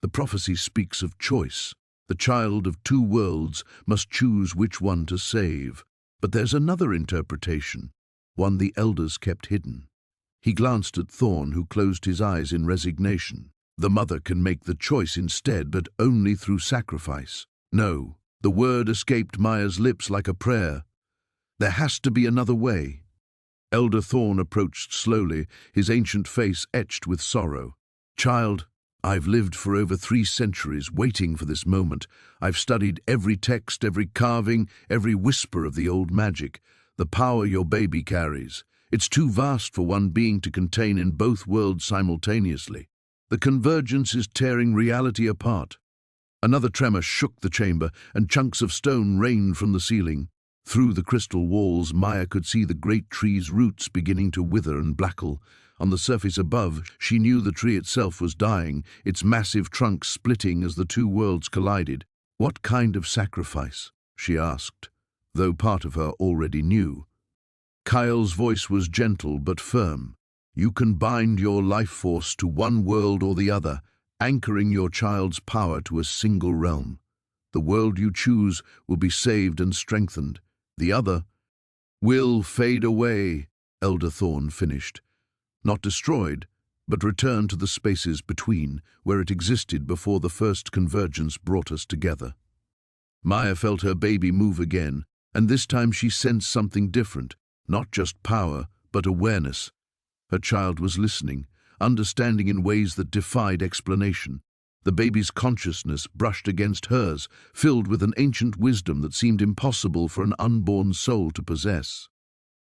"The prophecy speaks of choice. The child of two worlds must choose which one to save. But there's another interpretation, one the elders kept hidden." He glanced at Thorn, who closed his eyes in resignation. "The mother can make the choice instead, but only through sacrifice." "No." The word escaped Maya's lips like a prayer. "There has to be another way." Elder Thorn approached slowly, his ancient face etched with sorrow. "Child, I've lived for over 3 centuries waiting for this moment. I've studied every text, every carving, every whisper of the old magic, the power your baby carries. It's too vast for one being to contain in both worlds simultaneously. The convergence is tearing reality apart." Another tremor shook the chamber, and chunks of stone rained from the ceiling. Through the crystal walls, Maya could see the great tree's roots beginning to wither and blackle. On the surface above, she knew the tree itself was dying, its massive trunk splitting as the two worlds collided. "What kind of sacrifice?" she asked, though part of her already knew. Kyle's voice was gentle but firm. "You can bind your life force to one world or the other, anchoring your child's power to a single realm. The world you choose will be saved and strengthened. The other will fade away," Elder Thorn finished. "Not destroyed, but return to the spaces between, where it existed before the first convergence brought us together. Maya felt her baby move again, and this time she sensed something different, not just power, but awareness. Her child was listening, understanding in ways that defied explanation. The baby's consciousness brushed against hers, filled with an ancient wisdom that seemed impossible for an unborn soul to possess.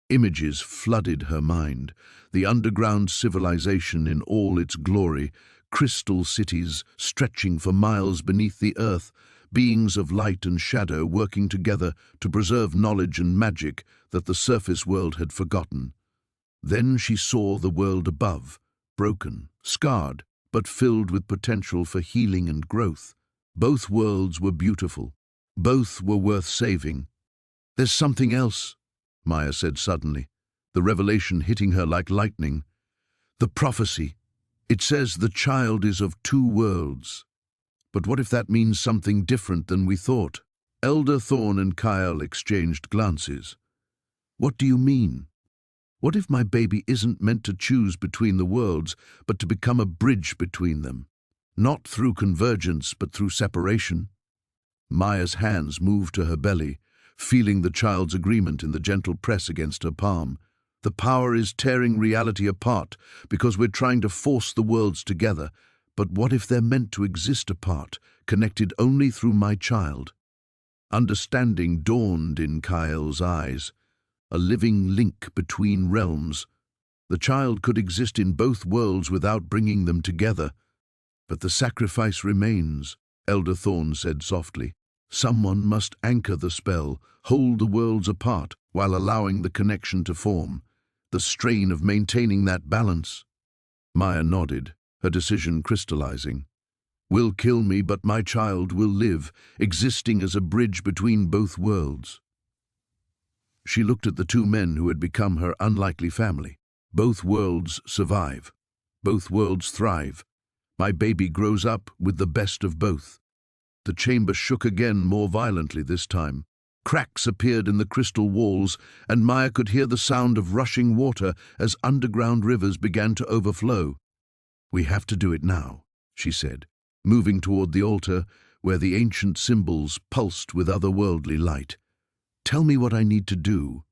Images flooded her mind, the underground civilization in all its glory, crystal cities stretching for miles beneath the earth, beings of light and shadow working together to preserve knowledge and magic that the surface world had forgotten. Then she saw the world above, broken, scarred, but filled with potential for healing and growth. Both worlds were beautiful. Both were worth saving. "There's something else," Maya said suddenly, the revelation hitting her like lightning. "The prophecy. It says the child is of two worlds. But what if that means something different than we thought?" Elder Thorn and Kyle exchanged glances. "What do you mean? What if my baby isn't meant to choose between the worlds, but to become a bridge between them? Not through convergence, but through separation?" Maya's hands moved to her belly, feeling the child's agreement in the gentle press against her palm. "The power is tearing reality apart because we're trying to force the worlds together. But what if they're meant to exist apart, connected only through my child?" Understanding dawned in Kyle's eyes. A living link between realms. The child could exist in both worlds without bringing them together. "But the sacrifice remains," Elder Thorn said softly. "Someone must anchor the spell, hold the worlds apart, while allowing the connection to form. The strain of maintaining that balance." Maya nodded, her decision crystallizing. "Will kill me, but my child will live, existing as a bridge between both worlds." She looked at the two men who had become her unlikely family. "Both worlds survive. Both worlds thrive. My baby grows up with the best of both." The chamber shook again, more violently this time. Cracks appeared in the crystal walls, and Maya could hear the sound of rushing water as underground rivers began to overflow. "We have to do it now," she said, moving toward the altar where the ancient symbols pulsed with otherworldly light. "Tell me what I need to do."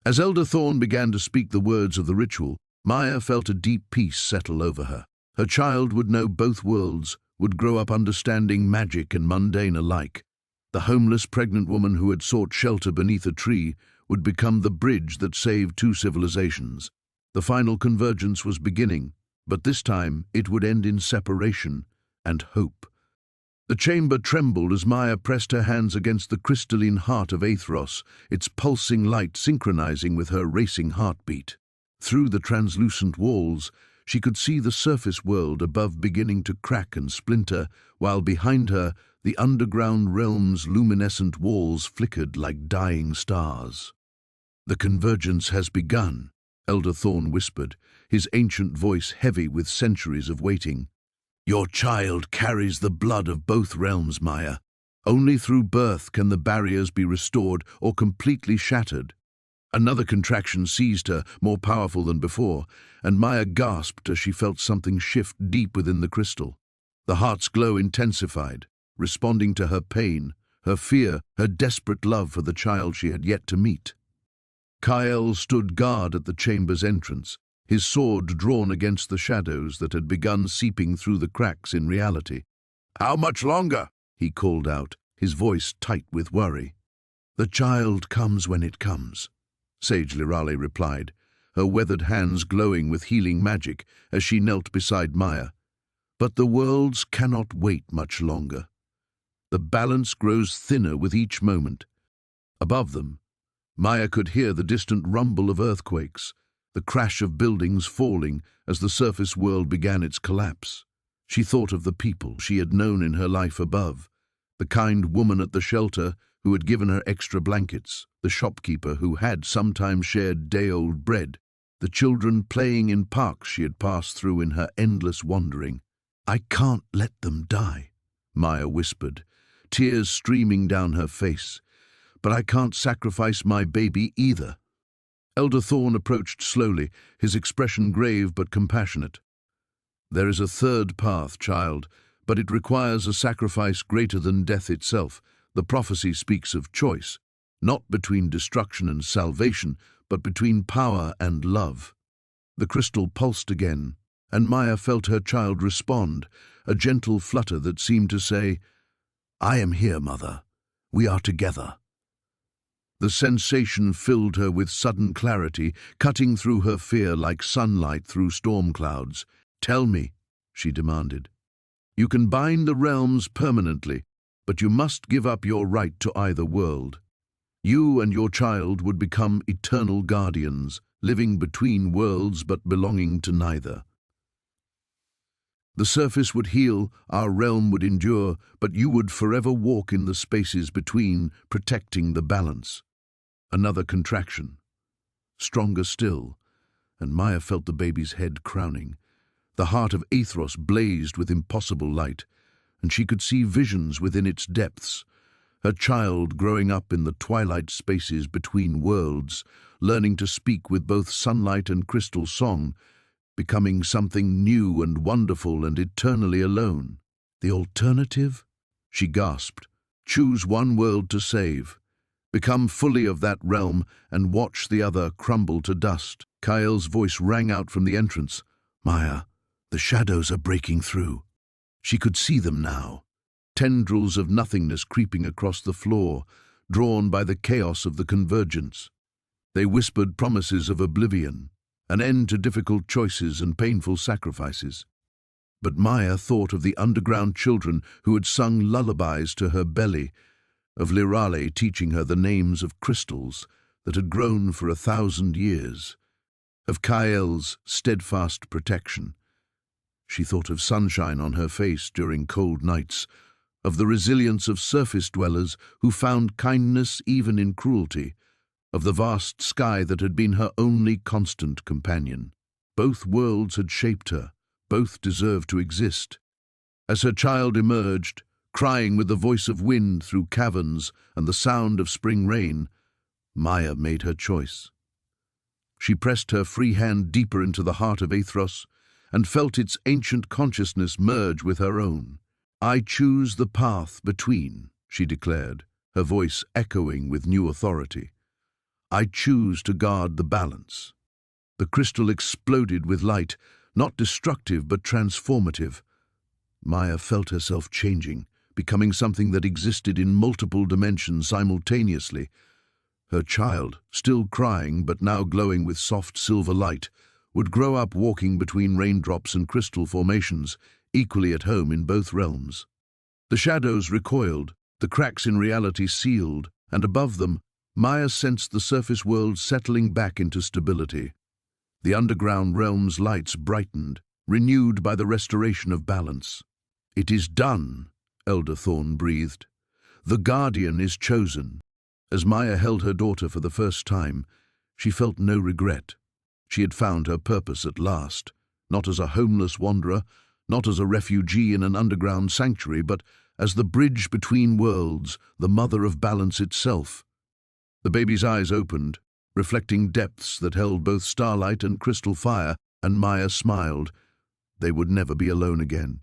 As Elder Thorn began to speak the words of the ritual, Maya felt a deep peace settle over her. Her child would know both worlds, would grow up understanding magic and mundane alike. The homeless pregnant woman who had sought shelter beneath a tree would become the bridge that saved two civilizations. The final convergence was beginning, but this time it would end in separation and hope. The chamber trembled as Maya pressed her hands against the crystalline heart of Aethros, its pulsing light synchronizing with her racing heartbeat. Through the translucent walls, she could see the surface world above beginning to crack and splinter, while behind her, the underground realm's luminescent walls flickered like dying stars. "The convergence has begun," Elder Thorn whispered, his ancient voice heavy with centuries of waiting. "Your child carries the blood of both realms, Maya. Only through birth can the barriers be restored or completely shattered." Another contraction seized her, more powerful than before, and Maya gasped as she felt something shift deep within the crystal. The heart's glow intensified, responding to her pain, her fear, her desperate love for the child she had yet to meet. Kyle stood guard at the chamber's entrance, his sword drawn against the shadows that had begun seeping through the cracks in reality. "How much longer?" he called out, his voice tight with worry. "The child comes when it comes," Sage Lirale replied, her weathered hands glowing with healing magic as she knelt beside Maya. "But the worlds cannot wait much longer. The balance grows thinner with each moment." Above them, Maya could hear the distant rumble of earthquakes, the crash of buildings falling as the surface world began its collapse. She thought of the people she had known in her life above, the kind woman at the shelter who had given her extra blankets, the shopkeeper who had sometimes shared day-old bread, the children playing in parks she had passed through in her endless wandering. "I can't let them die," Maya whispered, tears streaming down her face. "But I can't sacrifice my baby either." Elder Thorn approached slowly, his expression grave but compassionate. There is a third path, child, but it requires a sacrifice greater than death itself. The prophecy speaks of choice, not between destruction and salvation, but between power and love. The crystal pulsed again, and Maya felt her child respond, a gentle flutter that seemed to say, "I am here, Mother. We are together." The sensation filled her with sudden clarity, cutting through her fear like sunlight through storm clouds. "Tell me," she demanded. "You can bind the realms permanently, but you must give up your right to either world. You and your child would become eternal guardians, living between worlds but belonging to neither. The surface would heal, our realm would endure, but you would forever walk in the spaces between, protecting the balance." Another contraction. Stronger still, and Maya felt the baby's head crowning. The heart of Athros blazed with impossible light, and she could see visions within its depths. Her child growing up in the twilight spaces between worlds, learning to speak with both sunlight and crystal song, becoming something new and wonderful and eternally alone. The alternative? She gasped. Choose one world to save. Become fully of that realm and watch the other crumble to dust. Kael's voice rang out from the entrance. "Maya, the shadows are breaking through." She could see them now. Tendrils of nothingness creeping across the floor, drawn by the chaos of the convergence. They whispered promises of oblivion, an end to difficult choices and painful sacrifices. But Maya thought of the underground children who had sung lullabies to her belly, of Lirale teaching her the names of crystals that had grown for 1,000 years, of Kael's steadfast protection. She thought of sunshine on her face during cold nights, of the resilience of surface dwellers who found kindness even in cruelty, of the vast sky that had been her only constant companion. Both worlds had shaped her, both deserved to exist. As her child emerged, crying with the voice of wind through caverns and the sound of spring rain, Maya made her choice. She pressed her free hand deeper into the heart of Athros and felt its ancient consciousness merge with her own. "I choose the path between," she declared, her voice echoing with new authority. "I choose to guard the balance." The crystal exploded with light, not destructive but transformative. Maya felt herself changing, becoming something that existed in multiple dimensions simultaneously. Her child, still crying but now glowing with soft silver light, would grow up walking between raindrops and crystal formations, equally at home in both realms. The shadows recoiled, the cracks in reality sealed, and above them, Maya sensed the surface world settling back into stability. The underground realm's lights brightened, renewed by the restoration of balance. "It is done," Elder Thorn breathed. "The guardian is chosen." As Maya held her daughter for the first time, she felt no regret. She had found her purpose at last, not as a homeless wanderer, not as a refugee in an underground sanctuary, but as the bridge between worlds, the mother of balance itself. The baby's eyes opened, reflecting depths that held both starlight and crystal fire, and Maya smiled. They would never be alone again.